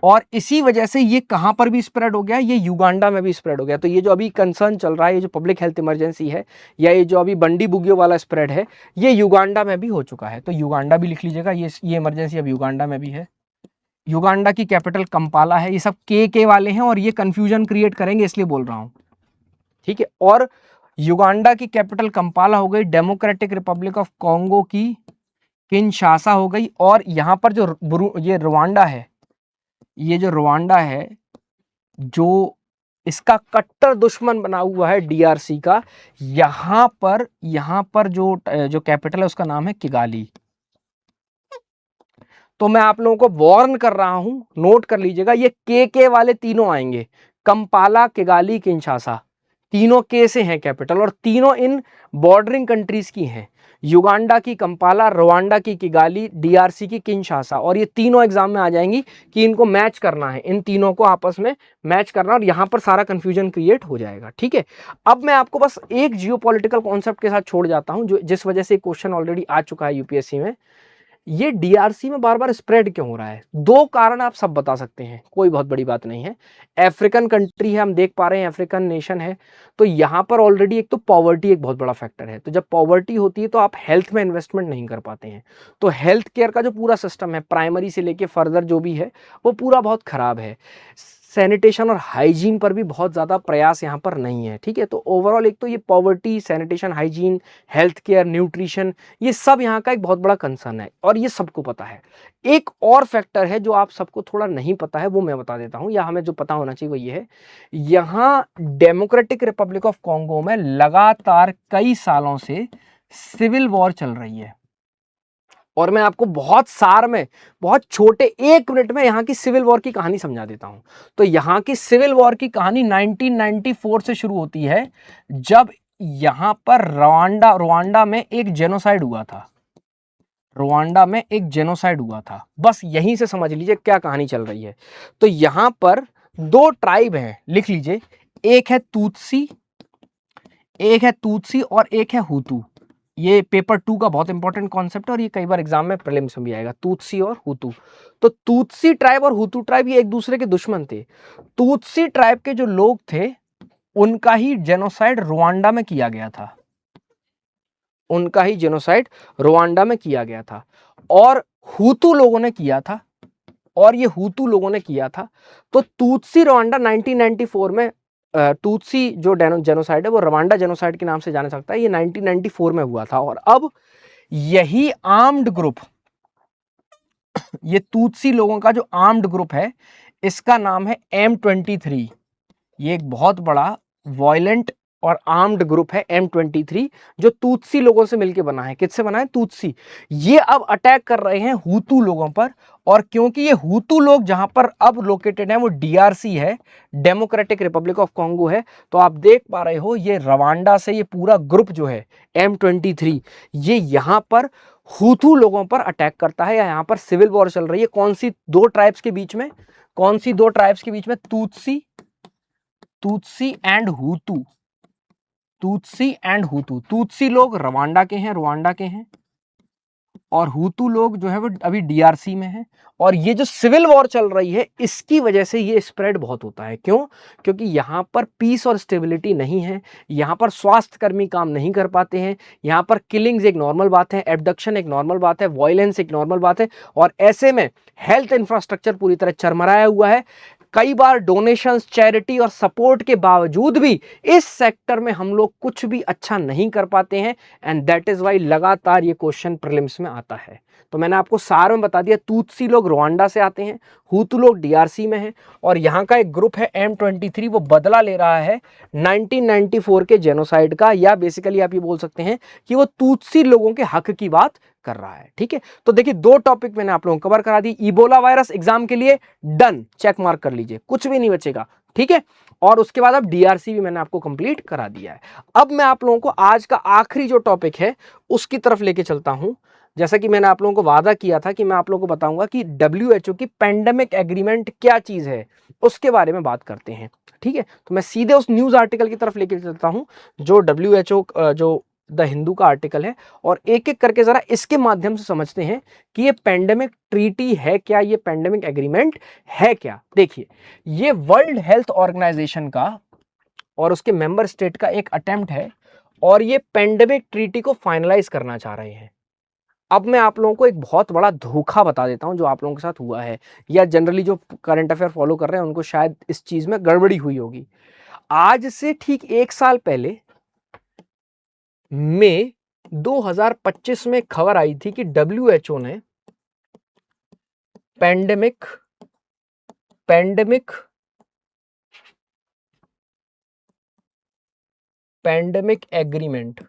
और इसी वजह से ये कहां पर भी स्प्रेड हो गया, ये युगांडा में भी स्प्रेड हो गया। तो ये जो अभी कंसर्न चल रहा है, ये जो पब्लिक हेल्थ इमरजेंसी है, या ये जो अभी बंडी बुगियो वाला स्प्रेड है, ये युगांडा में भी हो चुका है। तो युगांडा भी लिख लीजिएगा, ये इमरजेंसी अब युगांडा में भी है। युगांडा की कैपिटल कंपाला है। ये सब के वाले हैं और ये कंफ्यूजन क्रिएट करेंगे, इसलिए बोल रहा हूं, ठीक है। और युगांडा की कैपिटल कंपाला हो गई, डेमोक्रेटिक रिपब्लिक ऑफ कॉन्गो की किनशासा हो गई, और यहां पर जो ये रवांडा है, ये जो रवांडा है, जो इसका कट्टर दुश्मन बना हुआ है डीआरसी का, यहां पर जो कैपिटल है उसका नाम है किगाली। तो मैं आप लोगों को वार्न कर रहा हूं, नोट कर लीजिएगा, ये के वाले तीनों आएंगे, कंपाला, किगाली, किनशासा, तीनों के से हैं कैपिटल, और तीनों इन बॉर्डरिंग कंट्रीज की हैं। युगांडा की कंपाला, रवांडा की किगाली, डीआरसी की किनशासा। और ये तीनों एग्जाम में आ जाएंगी कि इनको मैच करना है, इन तीनों को आपस में मैच करना, और यहां पर सारा कंफ्यूजन क्रिएट हो जाएगा। ठीक है, अब मैं आपको बस एक जियोपॉलिटिकल कॉन्सेप्ट के साथ छोड़ जाता हूं, जो जिस वजह से क्वेश्चन ऑलरेडी आ चुका है यूपीएससी में। ये डीआरसी में बार बार स्प्रेड क्यों हो रहा है? दो कारण आप सब बता सकते हैं, कोई बहुत बड़ी बात नहीं है। अफ्रीकन कंट्री है, हम देख पा रहे हैं अफ्रीकन नेशन है, तो यहां पर ऑलरेडी एक तो पॉवर्टी एक बहुत बड़ा फैक्टर है। तो जब पॉवर्टी होती है तो आप हेल्थ में इन्वेस्टमेंट नहीं कर पाते हैं, तो हेल्थ केयर का जो पूरा सिस्टम है प्राइमरी से लेके फर्दर जो भी है वो पूरा बहुत खराब है। सैनिटेशन और हाइजीन पर भी बहुत ज़्यादा प्रयास यहाँ पर नहीं है। ठीक है, तो ओवरऑल एक तो ये poverty, sanitation, hygiene, health care, nutrition, ये सब यहाँ का एक बहुत बड़ा कंसर्न है और ये सबको पता है। एक और फैक्टर है जो आप सबको थोड़ा नहीं पता है, वो मैं बता देता हूँ, या हमें जो पता होना चाहिए वो ये है, यहाँ डेमोक्रेटिक रिपब्लिक ऑफ कॉन्गो में लगातार कई सालों से सिविल वॉर चल रही है। और मैं आपको बहुत सार में, बहुत छोटे 1 मिनट में यहाँ की सिविल वॉर की कहानी समझा देता हूँ। तो यहाँ की सिविल वॉर की कहानी 1994 से शुरू होती है, जब यहाँ पर रुवांडा में एक जेनोसाइड हुआ था। रुवांडा में एक जेनोसाइड हुआ था, बस यहीं से समझ लीजिए क्या कहानी चल रही है। तो यहाँ पर 2 ट्राइब हैं, लिख लीजिए, एक है तुत्सी, और एक है हुतू। ये पेपर 2 का बहुत इंपॉर्टेंट कॉन्सेप्ट है और ये कई बार एग्जाम में प्रीलिम्स में भी आएगा, तुत्सी और हुतू। तो तुत्सी ट्राइब और हुतू ट्राइब ये एक दूसरे के दुश्मन थे। तुत्सी ट्राइब के जो लोग थे उनका ही जेनोसाइड रुवांडा में किया गया था, उनका ही जेनोसाइड रुवांडा में किया गया था, और हुतू लोगों ने किया था, तो तुत्सी रवांडा 1994 में, तुत्सी जो जेनोसाइड है वो रवांडा जेनोसाइड के नाम से जाना सकता है, ये 1994 में हुआ था। और अब यही आर्म्ड ग्रुप, ये तुत्सी लोगों का जो आर्म्ड ग्रुप है, इसका नाम है M23। ये एक बहुत बड़ा वायलेंट और आर्म्ड ग्रुप है M23, जो तुत्सी लोगों से मिलकर बना है। किससे बना है? तुत्सी। ये अब अटैक कर रहे हैं हुतू लोगों पर, और क्योंकि ये हुतू लोग जहां पर अब लोकेटेड है वो डीआरसी है, डेमोक्रेटिक रिपब्लिक ऑफ कॉन्गो है, तो आप देख पा रहे हो ये रवांडा से ये पूरा ग्रुप जो है M23, ये यहां पर हुतू लोगों पर अटैक करता है, या यहां पर सिविल वॉर चल रही है। कौन सी 2 ट्राइब्स के बीच में? Tutsi and हुतू। तुत्सी लोग रवांडा के हैं, रुवांडा के हैं, और हुतू लोग जो है वो अभी डीआरसी में है। और ये जो सिविल वॉर चल रही है इसकी वजह से ये स्प्रेड बहुत होता है। क्यों? क्योंकि यहाँ पर पीस और स्टेबिलिटी नहीं है, यहाँ पर स्वास्थ्य कर्मी काम नहीं कर पाते हैं, यहाँ पर किलिंग्स एक नॉर्मल बात है, एब्डक्शन एक नॉर्मल बात है, वायलेंस एक नॉर्मल बात है, और ऐसे में हेल्थ इंफ्रास्ट्रक्चर पूरी तरह चरमराया हुआ है। कई बार डोनेशंस, चैरिटी और सपोर्ट के बावजूद भी इस सेक्टर में हम लोग कुछ भी अच्छा नहीं कर पाते हैं, एंड दैट इज वाई लगातार ये क्वेश्चन प्रीलिम्स में आता है। तो मैंने आपको सार में बता दिया, तुत्सी लोग रुवांडा से आते हैं, हुतू लोग डीआरसी में हैं, और यहाँ का एक ग्रुप है M23, वो बदला ले रहा है 1994 के जेनोसाइड का, या बेसिकली आप ये बोल सकते हैं कि वो तुत्सी लोगों के हक की बात कर रहा है। ठीक है, तो देखिए 2 टॉपिक मैंने आप लोगों को कवर करा दी। इबोला वायरस एग्जाम के लिए डन, चेक मार्क कर लीजिए, कुछ भी नहीं बचेगा। ठीक है, और उसके बाद अब डीआरसी भी मैंने आपको कंप्लीट करा दिया है। अब मैं आप लोगों को आज का आखिरी जो टॉपिक है उसकी तरफ लेके चलता हूं। जैसा कि मैंने आप लोगों को वादा किया था कि मैं आप लोगों को बताऊंगा कि WHO की पेंडेमिक एग्रीमेंट क्या चीज है, उसके बारे में बात करते हैं। ठीक है, तो मैं सीधे उस न्यूज आर्टिकल की तरफ लेके चलता हूं जो WHO, जो द हिंदू का आर्टिकल है, और एक एक करके जरा इसके माध्यम से समझते हैं कि ये पेंडेमिक ट्रीटी है क्या, ये पेंडेमिक एग्रीमेंट है क्या। देखिए, ये वर्ल्ड हेल्थ ऑर्गेनाइजेशन का और उसके मेंबर स्टेट का एक अटेम्प्ट है, और ये पेंडेमिक ट्रीटी को फाइनलाइज करना चाह रहे हैं। अब मैं आप लोगों को एक बहुत बड़ा धोखा बता देता हूं जो आप लोगों के साथ हुआ है, या जनरली जो करंट अफेयर फॉलो कर रहे हैं उनको शायद इस चीज में गड़बड़ी हुई होगी। आज से ठीक 1 साल पहले मई 2025 में खबर आई थी कि WHO ने पेंडेमिक एग्रीमेंट,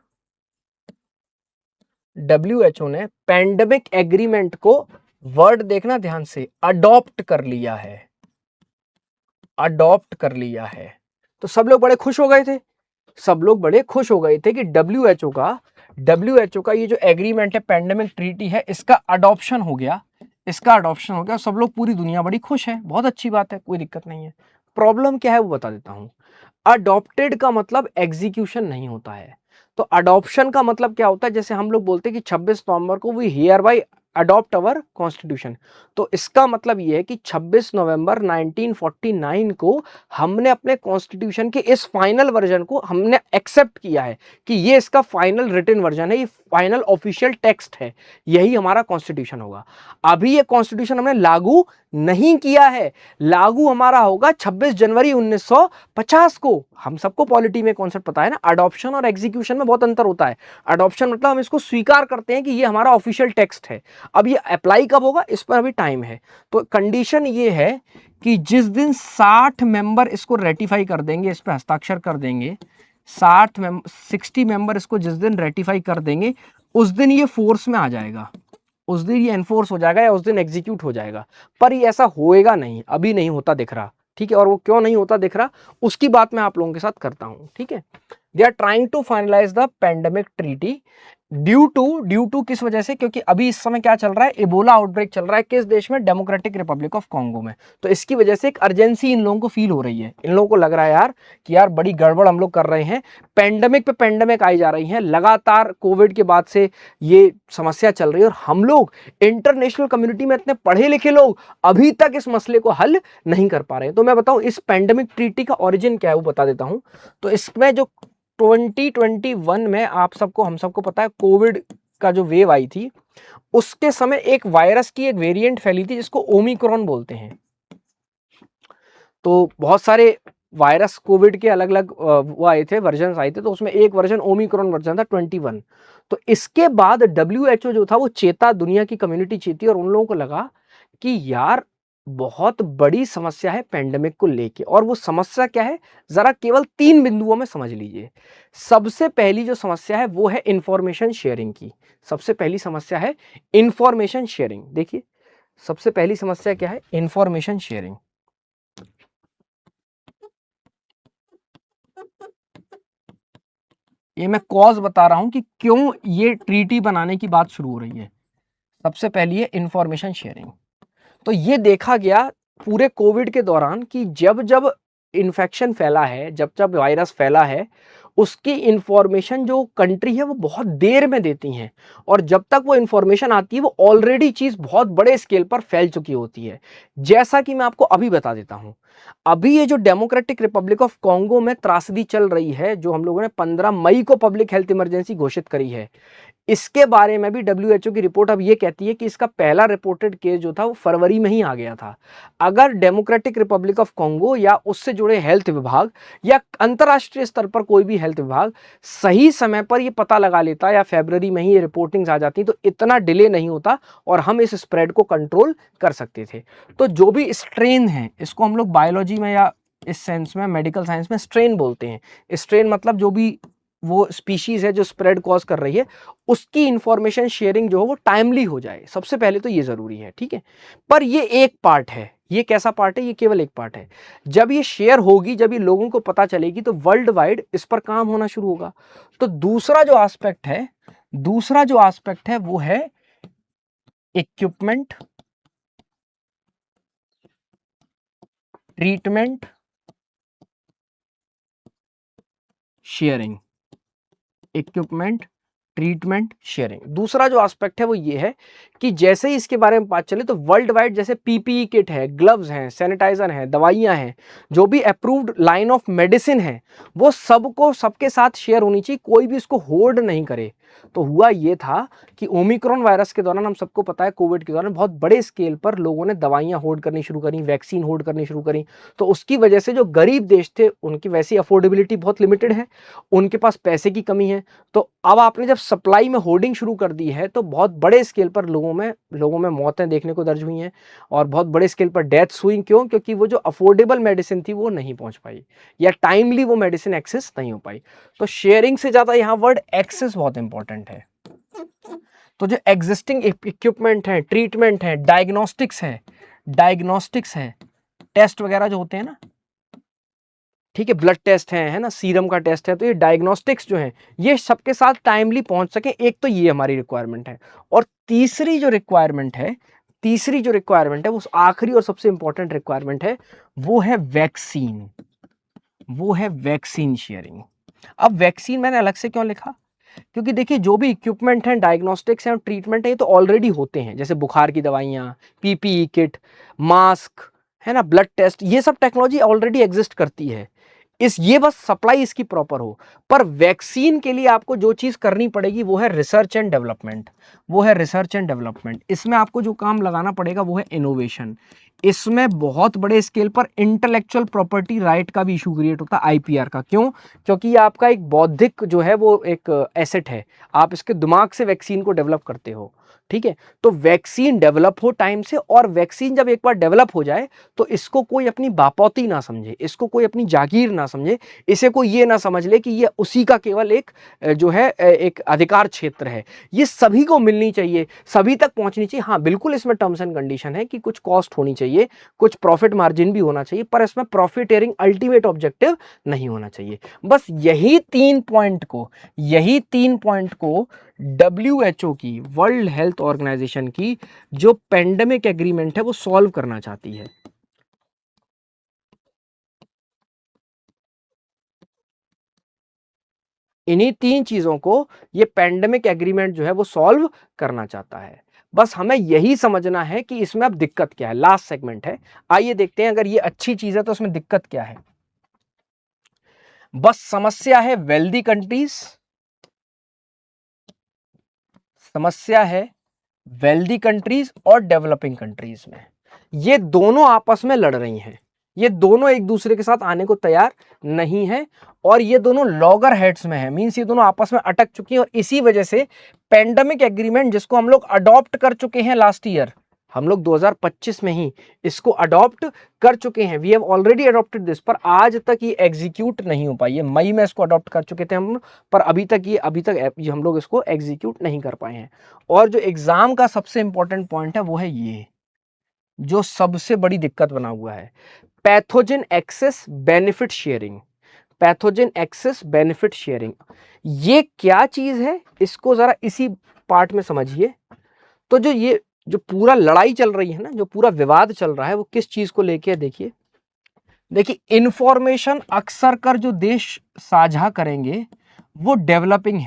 WHO ने पेंडेमिक एग्रीमेंट को, वर्ड देखना ध्यान से, अडॉप्ट कर लिया है। तो सब लोग बड़े खुश हो गए थे, कि WHO का WHO का ये जो एग्रीमेंट है, पेंडेमिक ट्रीटी है, इसका अडॉप्शन हो गया, और सब लोग, पूरी दुनिया बड़ी खुश है, बहुत अच्छी बात है, कोई दिक्कत नहीं है। प्रॉब्लम क्या है वो बता देता हूं। अडॉप्टेड का मतलब एग्जीक्यूशन नहीं होता है। तो अडॉप्शन का मतलब क्या होता है, जैसे हम लोग बोलते हैं कि 26 नवंबर को we hereby adopt our constitution, तो इसका मतलब ये है कि 26 नवंबर 1949 को हमने अपने कॉन्स्टिट्यूशन के इस फाइनल वर्जन को हमने एक्सेप्ट किया है कि ये इसका फाइनल रिटन वर्जन है, ये फाइनल ऑफिशियल टेक्स्ट है, यही हमारा कॉन्स्टिट्यूशन होगा। अभी ये कॉन्स्टिट्यूशन हमने लागू नहीं किया है, लागू हमारा होगा 26 जनवरी 1950 को। हम सबको पॉलिटी में कॉन्सेप्ट पता है ना, अडॉप्शन और एग्जीक्यूशन में बहुत अंतर होता है। अडॉप्शन मतलब हम इसको स्वीकार करते हैं कि ये हमारा ऑफिशियल टेक्स्ट है, अब ये अप्लाई कब होगा इस पर अभी टाइम है। तो कंडीशन ये है कि जिस दिन 60 मेंबर इसको रेटिफाई कर देंगे, इस पर हस्ताक्षर कर देंगे, 60 मेंबर इसको जिस दिन रेटिफाई कर देंगे, उस दिन ये फोर्स में आ जाएगा, उस दिन ये एनफोर्स हो जाएगा या उस दिन एग्जीक्यूट हो जाएगा। पर ये ऐसा होएगा नहीं, अभी नहीं होता दिख रहा, ठीक है। और वो क्यों नहीं होता दिख रहा उसकी बात मैं आप लोगों के साथ करता हूं, ठीक है। They are trying to finalize the pandemic treaty due to किस वजह से, क्योंकि अभी इस समय क्या चल रहा है, इबोला आउटब्रेक चल रहा है, किस देश में, डेमोक्रेटिक रिपब्लिक ऑफ कॉन्गो में। तो इसकी वजह से एक अर्जेंसी इन लोगों को फील हो रही है, इन लोगों को लग रहा है यार कि यार बड़ी गड़बड़ हम लोग कर रहे हैं, पेंडेमिक पे पेंडेमिक आई जा रही है लगातार, कोविड के बाद से ये समस्या चल रही है, और हम लोग इंटरनेशनल कम्युनिटी में इतने पढ़े लिखे लोग अभी तक इस मसले को हल नहीं कर पा रहे हैं। तो मैं बताऊं इस पेंडेमिक ट्रीटी का ओरिजिन क्या है वो बता देता हूं। तो इसमें जो 2021 में हम सबको पता है कोविड का जो वेव आई थी, उसके समय एक वायरस की एक वेरिएंट फैली थी जिसको ओमिक्रॉन बोलते हैं। तो बहुत सारे वायरस कोविड के अलग अलग वो आए थे, वर्जन आए थे, तो उसमें एक वर्जन ओमिक्रॉन वर्जन था 21। तो इसके बाद WHO जो था वो चेता, दुनिया की कम्युनिटी चेती, और उन लोगों को लगा कि यार बहुत बड़ी समस्या है पेंडेमिक को लेके। और वो समस्या क्या है, जरा केवल 3 बिंदुओं में समझ लीजिए। सबसे पहली जो समस्या है वो है इंफॉर्मेशन शेयरिंग की। सबसे पहली समस्या है इंफॉर्मेशन शेयरिंग। देखिए सबसे पहली समस्या क्या है, इंफॉर्मेशन शेयरिंग। ये मैं कॉज बता रहा हूं कि क्यों ये ट्रीटी बनाने की बात शुरू हो रही है। सबसे पहली है इंफॉर्मेशन शेयरिंग। तो ये देखा गया पूरे कोविड के दौरान कि जब जब इन्फेक्शन फैला है, जब जब वायरस फैला है, उसकी इंफॉर्मेशन जो कंट्री है वो बहुत देर में देती हैं, और जब तक वो इंफॉर्मेशन आती है वो ऑलरेडी चीज बहुत बड़े स्केल पर फैल चुकी होती है। जैसा कि मैं आपको अभी बता देता हूं, अभी ये जो डेमोक्रेटिक रिपब्लिक ऑफ कॉन्गो में त्रासदी चल रही है, जो हम लोगों ने 15 मई को पब्लिक हेल्थ इमरजेंसी घोषित करी है, इसके बारे में भी WHO की रिपोर्ट अब ये कहती है कि इसका पहला रिपोर्टेड केस जो था वो फरवरी में ही आ गया था। अगर डेमोक्रेटिक रिपब्लिक ऑफ कॉन्गो या उससे जुड़े हेल्थ विभाग या अंतर्राष्ट्रीय स्तर पर कोई भी हेल्थ विभाग सही समय पर ये पता लगा लेता या फरवरी में ही ये रिपोर्टिंग्स आ जाती तो इतना डिले नहीं होता और हम इस स्प्रेड को कंट्रोल कर सकते थे। तो जो भी स्ट्रेन है, इसको हम लोग बायोलॉजी में या इस सेंस में मेडिकल साइंस में स्ट्रेन बोलते हैं। स्ट्रेन मतलब जो भी वो स्पीशीज है जो स्प्रेड कॉज कर रही है, उसकी इंफॉर्मेशन शेयरिंग जो हो वो टाइमली हो जाए, सबसे पहले तो ये जरूरी है, ठीक है। पर ये एक पार्ट है। ये कैसा पार्ट है, ये केवल एक पार्ट है। जब ये शेयर होगी, जब ये लोगों को पता चलेगी, तो वर्ल्ड वाइड इस पर काम होना शुरू होगा। तो दूसरा जो एस्पेक्ट है वो है equipment, treatment, sharing. Equipment, treatment, sharing. दूसरा जो एस्पेक्ट है वो ये है कि जैसे ही इसके बारे में बात चले तो वर्ल्ड वाइड जैसे PPE किट है, ग्लव्स हैं, सैनिटाइजर है, दवाइयां हैं, जो भी अप्रूव्ड लाइन ऑफ मेडिसिन है, वो सबको सबके साथ शेयर होनी चाहिए, कोई भी इसको होल्ड नहीं करे। तो हुआ ये था कि ओमिक्रॉन वायरस के दौरान हम सबको पता है कोविड के दौरान बहुत बड़े स्केल पर लोगों ने दवाइयां होल्ड करनी शुरू करी, वैक्सीन होल्ड करनी शुरू करी। तो उसकी वजह से जो गरीब देश थे उनकी वैसी अफोर्डेबिलिटी बहुत लिमिटेड है, उनके पास पैसे की कमी है। तो अब आपने जब सप्लाई में होर्डिंग शुरू कर दी है तो बहुत बड़े स्केल पर लोगों में मौतें देखने को दर्ज हुई हैं और बहुत बड़े स्केल पर डेथ्स हुई। क्यों? क्योंकि वो जो अफोर्डेबल मेडिसिन थी वो नहीं पहुंच पाई या टाइमली वो मेडिसिन एक्सेस नहीं हो पाई। तो शेयरिंग से ज्यादा यहाँ वर्ड एक्सेस बहुत इंपॉर्टेंट है। तो जो एग्जिस्टिंग इक्विपमेंट है, ट्रीटमेंट है, डायग्नोस्टिक्स है, टेस्ट वगैरह जो होते हैं ना, ठीक है, ब्लड टेस्ट है ना, सीरम का टेस्ट है, तो ये डायग्नोस्टिक्स जो हैं ये सबके साथ टाइमली पहुंच सके, एक तो ये हमारी रिक्वायरमेंट है। और तीसरी जो रिक्वायरमेंट है, वो आखिरी और सबसे इंपॉर्टेंट रिक्वायरमेंट है, वो है वैक्सीन, वो है वैक्सीन शेयरिंग। अब वैक्सीन मैंने अलग से क्यों लिखा, क्योंकि देखिए जो भी इक्विपमेंट हैं, डायग्नोस्टिक्स हैं और ट्रीटमेंट है, ये तो ऑलरेडी होते हैं, जैसे बुखार की दवाइयाँ, पीपीई किट, मास्क, है ना, ब्लड टेस्ट, ये सब टेक्नोलॉजी ऑलरेडी एग्जिस्ट करती है। ये बस सप्लाई इसकी प्रॉपर हो। पर वैक्सीन के लिए आपको जो चीज करनी पड़ेगी वो है रिसर्च एंड डेवलपमेंट, वो है रिसर्च एंड डेवलपमेंट। इसमें आपको जो काम लगाना पड़ेगा वो है इनोवेशन। इसमें बहुत बड़े स्केल पर इंटेलेक्चुअल प्रॉपर्टी राइट का भी इशू क्रिएट होता है, आईपीआर का। क्यों? क्योंकि ये आपका एक बौद्धिक जो है वो एक एसेट है, आप इसके दिमाग से वैक्सीन को डेवलप करते हो। ठीक है, तो वैक्सीन डेवलप हो टाइम से, और वैक्सीन जब एक बार डेवलप हो जाए तो इसको कोई अपनी बापौती ना समझे, इसको कोई अपनी जागीर ना समझे, इसे कोई ये ना समझ ले कि ये उसी का केवल एक जो है एक अधिकार क्षेत्र है। ये सभी को मिलनी चाहिए, सभी तक पहुंचनी चाहिए। हाँ बिल्कुल, इसमें टर्म्स एंड कंडीशन है कि कुछ कॉस्ट होनी चाहिए, कुछ प्रॉफिट मार्जिन भी होना चाहिए, पर इसमें प्रॉफिटेरिंग अल्टीमेट ऑब्जेक्टिव नहीं होना चाहिए। बस यही तीन पॉइंट को WHO की, वर्ल्ड हेल्थ ऑर्गेनाइजेशन की जो पेंडेमिक एग्रीमेंट है वो सॉल्व करना चाहती है। इन्हीं तीन चीजों को ये पेंडेमिक एग्रीमेंट जो है वो सॉल्व करना चाहता है। बस हमें यही समझना है कि इसमें अब दिक्कत क्या है। लास्ट सेगमेंट है, आइए देखते हैं अगर ये अच्छी चीज है तो उसमें दिक्कत क्या है। बस समस्या है वेल्दी कंट्रीज, समस्या है वेल्दी कंट्रीज और डेवलपिंग कंट्रीज में। ये दोनों आपस में लड़ रही हैं, ये दोनों एक दूसरे के साथ आने को तैयार नहीं है, और ये दोनों लॉगर हेड्स में है, मींस ये दोनों आपस में अटक चुकी हैं। और इसी वजह से पेंडेमिक एग्रीमेंट, जिसको हम लोग अडॉप्ट कर चुके हैं लास्ट ईयर, हम लोग 2025 में ही इसको अडॉप्ट कर चुके हैं, we have already adopted this, पर आज तक ये एग्जीक्यूट नहीं हो पाई है। मई में इसको अडॉप्ट कर चुके थे हम, पर अभी तक ये हम लोग इसको एग्जीक्यूट नहीं कर पाए हैं। और जो एग्जाम का सबसे इंपॉर्टेंट पॉइंट है वो है ये, जो सबसे बड़ी दिक्कत बना हुआ है, pathogen access benefit sharing. Pathogen access benefit sharing, ये क्या चीज है, इसको जरा इसी पार्ट में समझिए। तो जो पूरा लड़ाई चल रही है ना, जो पूरा विवाद चल रहा है, वो किस चीज को लेके है, देखिए इंफॉर्मेशन अक्सर कर जो देश साझा करेंगे वो डेवलपिंग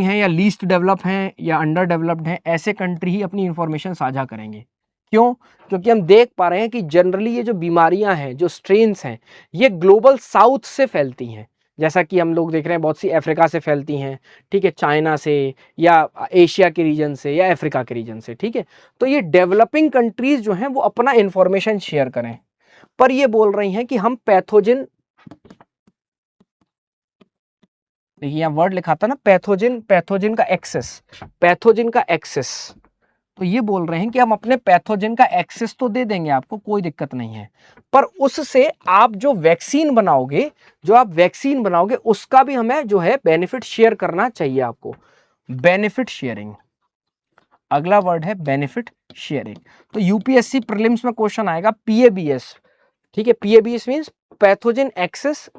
है या लीस्ट डेवलप हैं या अंडर डेवलप्ड हैं, ऐसे कंट्री ही अपनी इंफॉर्मेशन साझा करेंगे। क्यों? क्योंकि हम देख पा रहे हैं कि जनरली ये जो बीमारियां हैं, जो स्ट्रेन्स हैं, ये ग्लोबल साउथ से फैलती हैं। जैसा कि हम लोग देख रहे हैं, बहुत सी अफ्रीका से फैलती हैं, ठीक है, चाइना से या एशिया के रीजन से या अफ्रीका के रीजन से, ठीक है। तो ये डेवलपिंग कंट्रीज जो हैं वो अपना इंफॉर्मेशन शेयर करें, पर ये बोल रही हैं कि हम पैथोजन, देखिए यहाँ वर्ड लिखा था ना पैथोजन का एक्सेस, तो ये बोल रहे हैं कि हम अपने पैथोजन का एक्सेस तो दे देंगे आपको, कोई दिक्कत नहीं है, पर उससे आप जो वैक्सीन बनाओगे उसका भी हमें जो है बेनिफिट शेयर करना चाहिए आपको। बेनिफिट शेयरिंग, अगला वर्ड है बेनिफिट शेयरिंग। तो यूपीएससी प्रीलिम्स में क्वेश्चन आएगा पीएबीएस, ठीक है, PABS means pathogen access.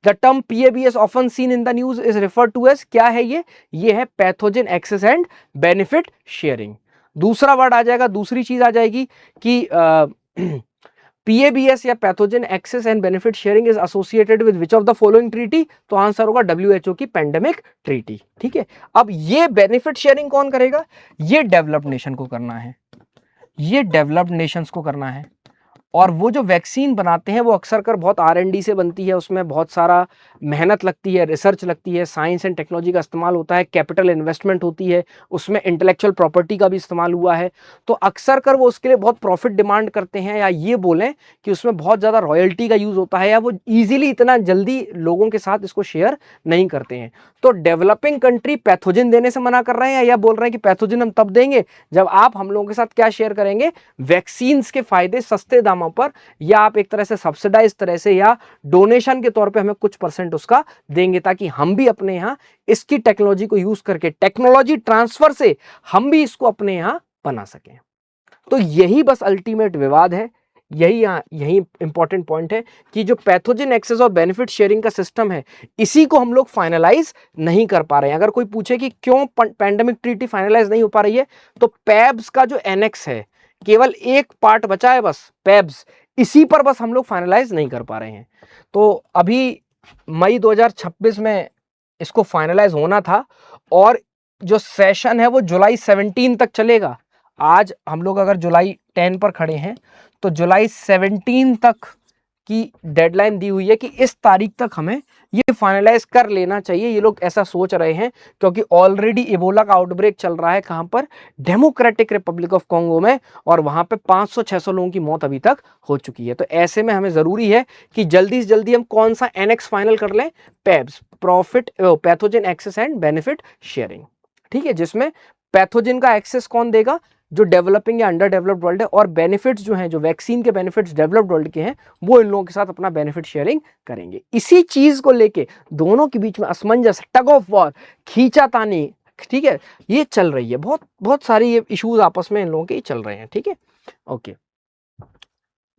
The term PABS often seen in the news is referred to as, क्या है ये है pathogen access and benefit sharing. दूसरा वर्ड आ जाएगा, दूसरी चीज आ जाएगी कि पीएबीएस या pathogen access and benefit sharing is associated with which of the following treaty, तो आंसर होगा डब्ल्यूएचओ की पेंडेमिक ट्रीटी, ठीक है। अब ये बेनिफिट शेयरिंग कौन करेगा? ये डेवलप्ड नेशन को करना है, ये डेवलप्ड नेशंस को करना है। और वो जो वैक्सीन बनाते हैं वो अक्सर कर बहुत R&D से बनती है, उसमें बहुत सारा मेहनत लगती है, रिसर्च लगती है, साइंस एंड टेक्नोलॉजी का इस्तेमाल होता है, कैपिटल इन्वेस्टमेंट होती है, उसमें इंटेलेक्चुअल प्रॉपर्टी का भी इस्तेमाल हुआ है। तो अक्सर कर वो उसके लिए बहुत प्रॉफिट डिमांड करते हैं, या ये बोलें कि उसमें बहुत ज़्यादा रॉयल्टी का यूज़ होता है, या वो ईजिली इतना जल्दी लोगों के साथ इसको शेयर नहीं करते हैं। तो डेवलपिंग कंट्री पैथोजन देने से मना कर रहे हैं, या बोल रहे हैं कि पैथोजन हम तब देंगे जब आप हम लोगों के साथ क्या शेयर करेंगे, वैक्सीन्स के फायदे सस्ते दामों पर, या आप एक तरह से सब्सिडाइज तरह से या डोनेशन के तौर पे हमें कुछ % उसका देंगे, ताकि हम भी अपने यहां इसकी टेक्नोलॉजी को यूज करके, टेक्नोलॉजी ट्रांसफर से हम भी इसको अपने यहां बना सकें। तो यही बस अल्टीमेट विवाद है, यही इंपॉर्टेंट पॉइंट है कि जो पैथोजन एक्सेस और बेनिफिट शेयरिंग का सिस्टम है, इसी को हम लोग फाइनलाइज नहीं कर पा रहे हैं। अगर कोई पूछे कि क्यों पैंडेमिक ट्रीटी फाइनलाइज नहीं हो पा रही है, तो पैब्स का जो एनेक्स है, केवल एक पार्ट बचा है बस, पैब्स, इसी पर बस हम लोग फाइनलाइज नहीं कर पा रहे हैं। तो अभी मई 2026 में इसको फाइनलाइज होना था, और जो सेशन है वो जुलाई 17 तक चलेगा। आज हम लोग अगर जुलाई 10 पर खड़े हैं, तो जुलाई 17 तक की डेडलाइन दी हुई है कि इस तारीख तक हमें ये फाइनलाइज कर लेना चाहिए। ये लोग ऐसा सोच रहे हैं क्योंकि ऑलरेडी इबोला का आउटब्रेक चल रहा है। कहां पर? डेमोक्रेटिक रिपब्लिक ऑफ कॉन्गो में, और वहां पे 500-600 लोगों की मौत अभी तक हो चुकी है। तो ऐसे में हमें जरूरी है कि जल्दी से जल्दी हम कौन सा एनेक्स फाइनल कर लें, PABS, profit pathogen access and benefit sharing, ठीक है, जिसमें पैथोजन का एक्सेस कौन देगा? जो डेवलपिंग या अंडर डेवलप्ड वर्ल्ड है, और बेनिफिट्स जो हैं, जो वैक्सीन के बेनिफिट्स डेवलप्ड वर्ल्ड के हैं, वो इन लोगों के साथ अपना बेनिफिट शेयरिंग करेंगे। इसी चीज को लेके दोनों के बीच में असमंजस, टग ऑफ वॉर, खींचातानी, ठीक है, ये चल रही है। बहुत बहुत सारी ये इश्यूज आपस में इन लोगों के चल रहे हैं, ठीक है, ओके।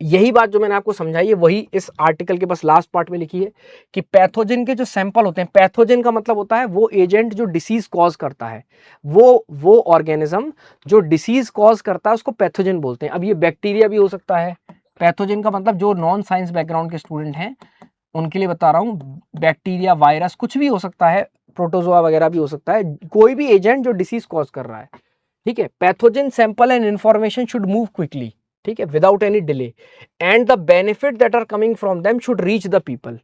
यही बात जो मैंने आपको समझाई है, वही इस आर्टिकल के बस लास्ट पार्ट में लिखी है कि पैथोजन के जो सैंपल होते हैं, पैथोजन का मतलब होता है वो एजेंट जो डिसीज कॉज करता है, वो ऑर्गेनिज्म जो डिसीज कॉज करता है उसको पैथोजन बोलते हैं। अब ये बैक्टीरिया भी हो सकता है। पैथोजन का मतलब, जो नॉन साइंस बैकग्राउंड के स्टूडेंट हैं उनके लिए बता रहा हूँ, बैक्टीरिया, वायरस, कुछ भी हो सकता है, प्रोटोजोआ वगैरह भी हो सकता है, कोई भी एजेंट जो डिसीज कॉज कर रहा है, ठीक है। Pathogen sample and information should move quickly, ठीक है, without any delay, and the benefit that are coming from them should reach the people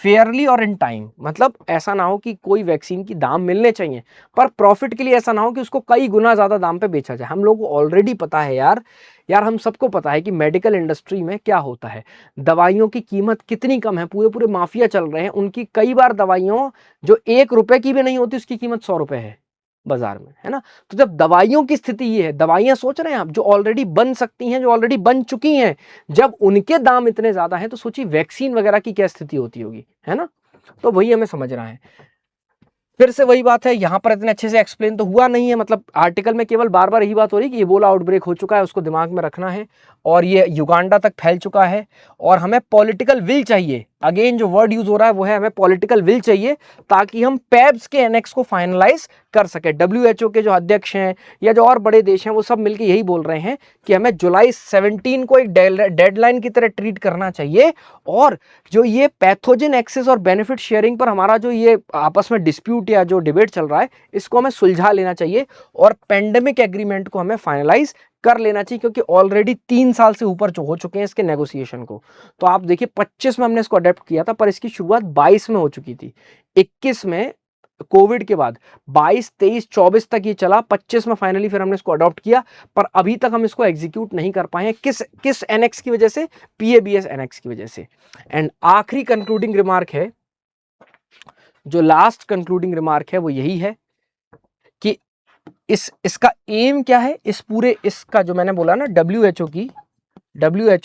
fairly और इन टाइम। मतलब ऐसा ना हो कि कोई वैक्सीन की दाम मिलने चाहिए, पर प्रॉफिट के लिए ऐसा ना हो कि उसको कई गुना ज्यादा दाम पे बेचा जाए। हम लोग को ऑलरेडी पता है यार, हम सबको पता है कि मेडिकल इंडस्ट्री में क्या होता है, दवाइयों की कीमत कितनी कम है, पूरे पूरे माफिया चल रहे हैं उनकी। कई बार दवाइयों जो 1 रुपए की भी नहीं होती, उसकी कीमत 100 रुपए है बाजार में, है ना। तो जब दवाइयों की स्थिति ये है, दवाइयां सोच रहे हैं आप, जो ऑलरेडी बन सकती हैं, जो ऑलरेडी बन चुकी हैं, जब उनके दाम इतने ज्यादा हैं, तो सोचिए वैक्सीन वगैरह की क्या स्थिति होती होगी, है ना। तो वही हमें समझना है। फिर से वही बात है, यहां पर इतने अच्छे से एक्सप्लेन तो हुआ नहीं है, मतलब आर्टिकल में केवल बार बार यही बात हो रही है कि इबोला आउटब्रेक हो चुका है, उसको दिमाग में रखना है, और ये युगांडा तक फैल चुका है, और हमें पॉलिटिकल विल चाहिए। अगेन जो वर्ड यूज हो रहा है वो है, हमें पॉलिटिकल विल चाहिए, ताकि हम पैब्स के एनेक्स को फाइनलाइज कर सके। WHO के जो अध्यक्ष हैं या जो और बड़े देश हैं, वो सब मिलकर यही बोल रहे हैं कि हमें जुलाई 17 को एक डेडलाइन की तरह ट्रीट करना चाहिए, और जो ये पैथोजन एक्सेस और बेनिफिट शेयरिंग पर हमारा जो ये आपस में डिस्प्यूट या जो डिबेट चल रहा है, इसको हमें सुलझा लेना चाहिए, और पेंडेमिक एग्रीमेंट को हमें फाइनलाइज कर लेना चाहिए, क्योंकि ऑलरेडी 3 साल से ऊपर जो हो चुके हैं इसके नेगोशिएशन को। तो आप देखिए 25 में हमने इसको अडेप्ट किया था, पर इसकी शुरुआत 22 में हो चुकी थी, 21 में कोविड के बाद, 22, 23, 24 तक ये चला, 25 में फाइनली फिर हमने इसको अडॉप्ट किया, पर अभी तक हम इसको एग्जीक्यूट नहीं कर पाए हैं। किस एनेक्स की वजह से? PABS एनेक्स की वजह से। एंड आखिरी कंक्लूडिंग रिमार्क है, जो लास्ट कंक्लूडिंग रिमार्क है, वो यही है कि इसका एम क्या है, इस पूरे इसका जो मैंने बोला ना, WHO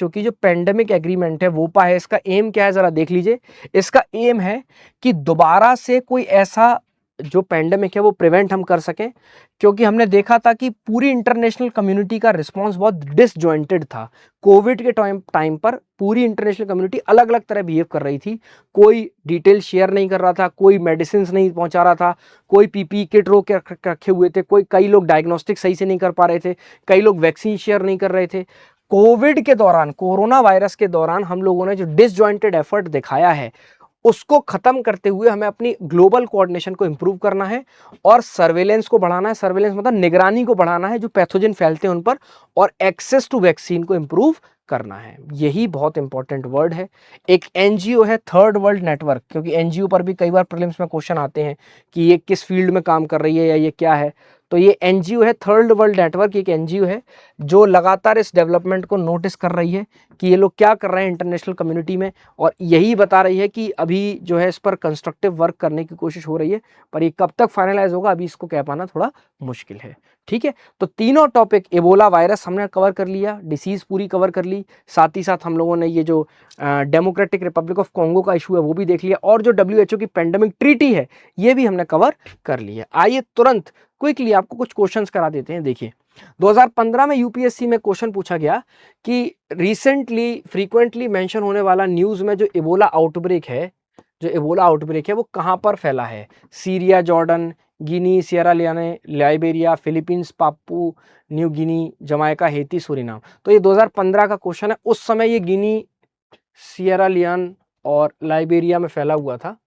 की जो पेंडेमिक एग्रीमेंट है, वोपा है, इसका एम क्या है जरा देख लीजिए। इसका एम है कि दोबारा से कोई ऐसा जो पेंडेमिक है वो प्रिवेंट हम कर सकें, क्योंकि हमने देखा था कि पूरी इंटरनेशनल कम्युनिटी का रिस्पांस बहुत डिसजॉइंटेड था। कोविड के टाइम पर पूरी इंटरनेशनल कम्युनिटी अलग अलग तरह बिहेव कर रही थी, कोई डिटेल शेयर नहीं कर रहा था, कोई मेडिसिन नहीं पहुंचा रहा था, कोई PPE किट रोक के रखे हुए थे, कई लोग डायग्नोस्टिक सही से नहीं कर पा रहे थे, कई लोग वैक्सीन शेयर नहीं कर रहे थे। कोविड के दौरान, कोरोना वायरस के दौरान हम लोगों ने जो डिसजॉइंटेड एफर्ट दिखाया है, उसको खत्म करते हुए हमें अपनी ग्लोबल कोऑर्डिनेशन को इंप्रूव करना है, और सर्वेलेंस को बढ़ाना है। सर्वेलेंस मतलब निगरानी को बढ़ाना है जो पैथोजन फैलते हैं उन पर, और एक्सेस टू वैक्सीन को इंप्रूव करना है। यही बहुत इंपॉर्टेंट वर्ड है। एक NGO है, थर्ड वर्ल्ड नेटवर्क, क्योंकि NGO पर भी कई बार प्रीलिम्स में क्वेश्चन आते हैं कि ये किस फील्ड में काम कर रही है या ये क्या है। तो ये NGO है, थर्ड वर्ल्ड नेटवर्क, एक NGO है जो लगातार इस डेवलपमेंट को नोटिस कर रही है कि ये लोग क्या कर रहे हैं इंटरनेशनल कम्युनिटी में, और यही बता रही है कि अभी जो है इस पर कंस्ट्रक्टिव वर्क करने की कोशिश हो रही है, पर ये कब तक फाइनलाइज होगा अभी इसको कह पाना थोड़ा मुश्किल है। ठीक है, तो तीनों टॉपिक, इबोला वायरस हमने कवर कर लिया, डिसीज पूरी कवर कर ली, साथ ही साथ हम लोगों ने ये जो डेमोक्रेटिक रिपब्लिक ऑफ कॉन्गो का इशू है वो भी देख लिया, और जो WHO की पेंडेमिक ट्रीटी है ये भी हमने कवर कर लिया। आइए तुरंत क्विकली आपको कुछ क्वेश्चंस करा देते हैं। देखिए, 2015 में यूपीएससी में क्वेश्चन पूछा गया कि रिसेंटली फ्रीक्वेंटली मेंशन होने वाला न्यूज में जो इबोला आउटब्रेक है, वो कहां पर फैला है? Syria, Jordan, Guinea, Sierra Leone, Liberia, Philippines, Papua New Guinea, Jamaica, Haiti, Suriname. तो ये 2015 का क्वेश्चन है। उस समय ये गिनी, सियरा लियोन और लाइबेरिया में फैला हुआ था।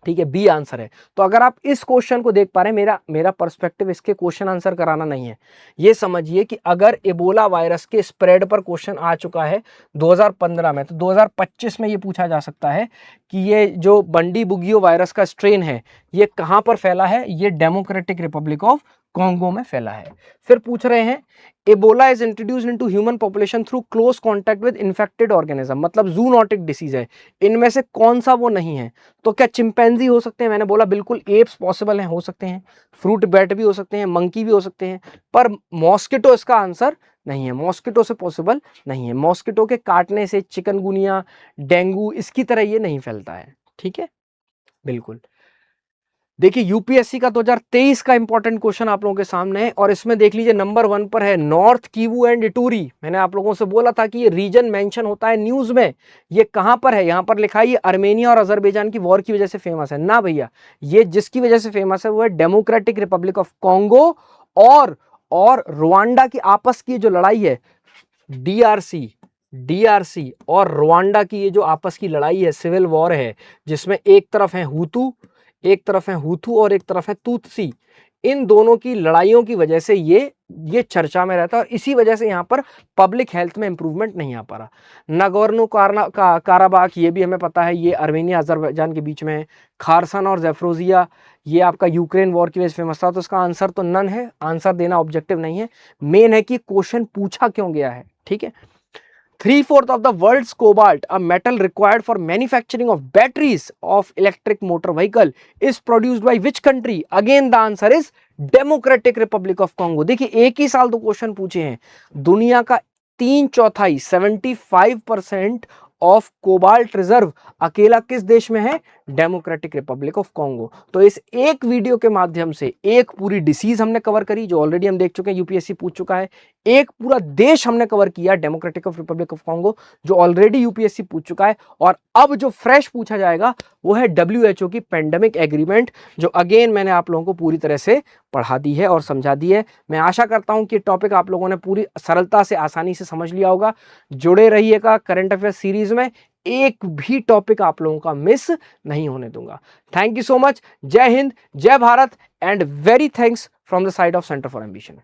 ठीक है, बी आंसर है। तो अगर आप इस क्वेश्चन को देख पा रहे हैं, मेरा पर्सपेक्टिव इसके क्वेश्चन आंसर कराना नहीं है। ये समझिए कि अगर इबोला वायरस के स्प्रेड पर क्वेश्चन आ चुका है 2015 में, तो 2025 में ये पूछा जा सकता है कि ये जो बंडी बुगियो वायरस का स्ट्रेन है ये कहां पर फैला है? ये डेमोक्रेटिक रिपब्लिक ऑफ कॉन्गो में फैला है। फिर पूछ रहे हैं Ebola is introduced into human population through close contact with infected organism, मतलब जूनोटिक डिसीज है। इनमें से कौन सा वो नहीं है? तो क्या चिंपैंजी हो सकते हैं? मैंने बोला बिल्कुल, एप्स पॉसिबल हैं, हो सकते हैं, फ्रूट बैट भी हो सकते हैं, मंकी भी हो सकते हैं, पर मॉस्किटो इसका आंसर नहीं है। मॉस्किटो से पॉसिबल नहीं है। मॉस्किटो के काटने से चिकनगुनिया, डेंगू इसकी तरह ये नहीं फैलता है। ठीक है, बिल्कुल। देखिए यूपीएससी का 2023 का इंपॉर्टेंट क्वेश्चन आप लोगों के सामने है और इसमें देख लीजिए नंबर 1 पर है नॉर्थ किवू एंड इटूरी। मैंने आप लोगों से बोला था कि ये रीजन मेंशन होता है न्यूज में, ये कहां पर है? यहां पर लिखा है ये आर्मेनिया और अजरबैजान की वॉर की वजह से फेमस है ना भैया। ये जिसकी वजह से फेमस है वो है डेमोक्रेटिक रिपब्लिक ऑफ कॉन्गो और रुवांडा की आपस की जो लड़ाई है, डीआरसी और रुवांडा की ये जो आपस की लड़ाई है, सिविल वॉर है, जिसमें एक तरफ है हुतू और एक तरफ है तुत्सी। इन दोनों की लड़ाइयों की वजह से ये चर्चा में रहता है और इसी वजह से यहाँ पर पब्लिक हेल्थ में इंप्रूवमेंट नहीं आ पा रहा। नगोर्नो काराबाख, ये भी हमें पता है, ये आर्मेनिया अजरबैजान के बीच में है। खारसन और ज़ैफरोजिया, ये आपका यूक्रेन वॉर की वजह से फेमस था। तो इसका आंसर तो नन है, आंसर देना ऑब्जेक्टिव नहीं है। मेन है कि क्वेश्चन पूछा क्यों गया है। ठीक है, 3/4 of the world's cobalt, a metal required for manufacturing of batteries of electric motor vehicle, is produced by which country? Again the answer is Democratic Republic of Congo। देखिए एक ही साल 2 क्वेश्चन पूछे हैं। दुनिया का 3/4 75% ऑफ कोबाल्ट रिजर्व अकेला किस देश में है? Democratic Republic of Congo. तो इस एक वीडियो के माध्यम से एक पूरी डिसीज हमने कवर करी जो ऑलरेडी हम देख चुके हैं, यूपीएससी पूछ चुका है। एक पूरा देश हमने कवर किया, democratic of Republic of Congo, जो ऑलरेडी यूपीएससी पूछ चुका है। और अब जो फ्रेश पूछा जाएगा वो है WHO की पेंडेमिक एग्रीमेंट, जो अगेन मैंने आप लोगों को पूरी तरह से पढ़ा दी है और समझा दी है। मैं आशा करता हूं कि टॉपिक आप लोगों ने पूरी सरलता से, आसानी से समझ लिया होगा। जुड़े रहिएगा करंट अफेयर सीरीज में, एक भी टॉपिक आप लोगों का मिस नहीं होने दूंगा। Thank you so much. जय हिंद, जय Bharat and very thanks from the side of centre for ambition.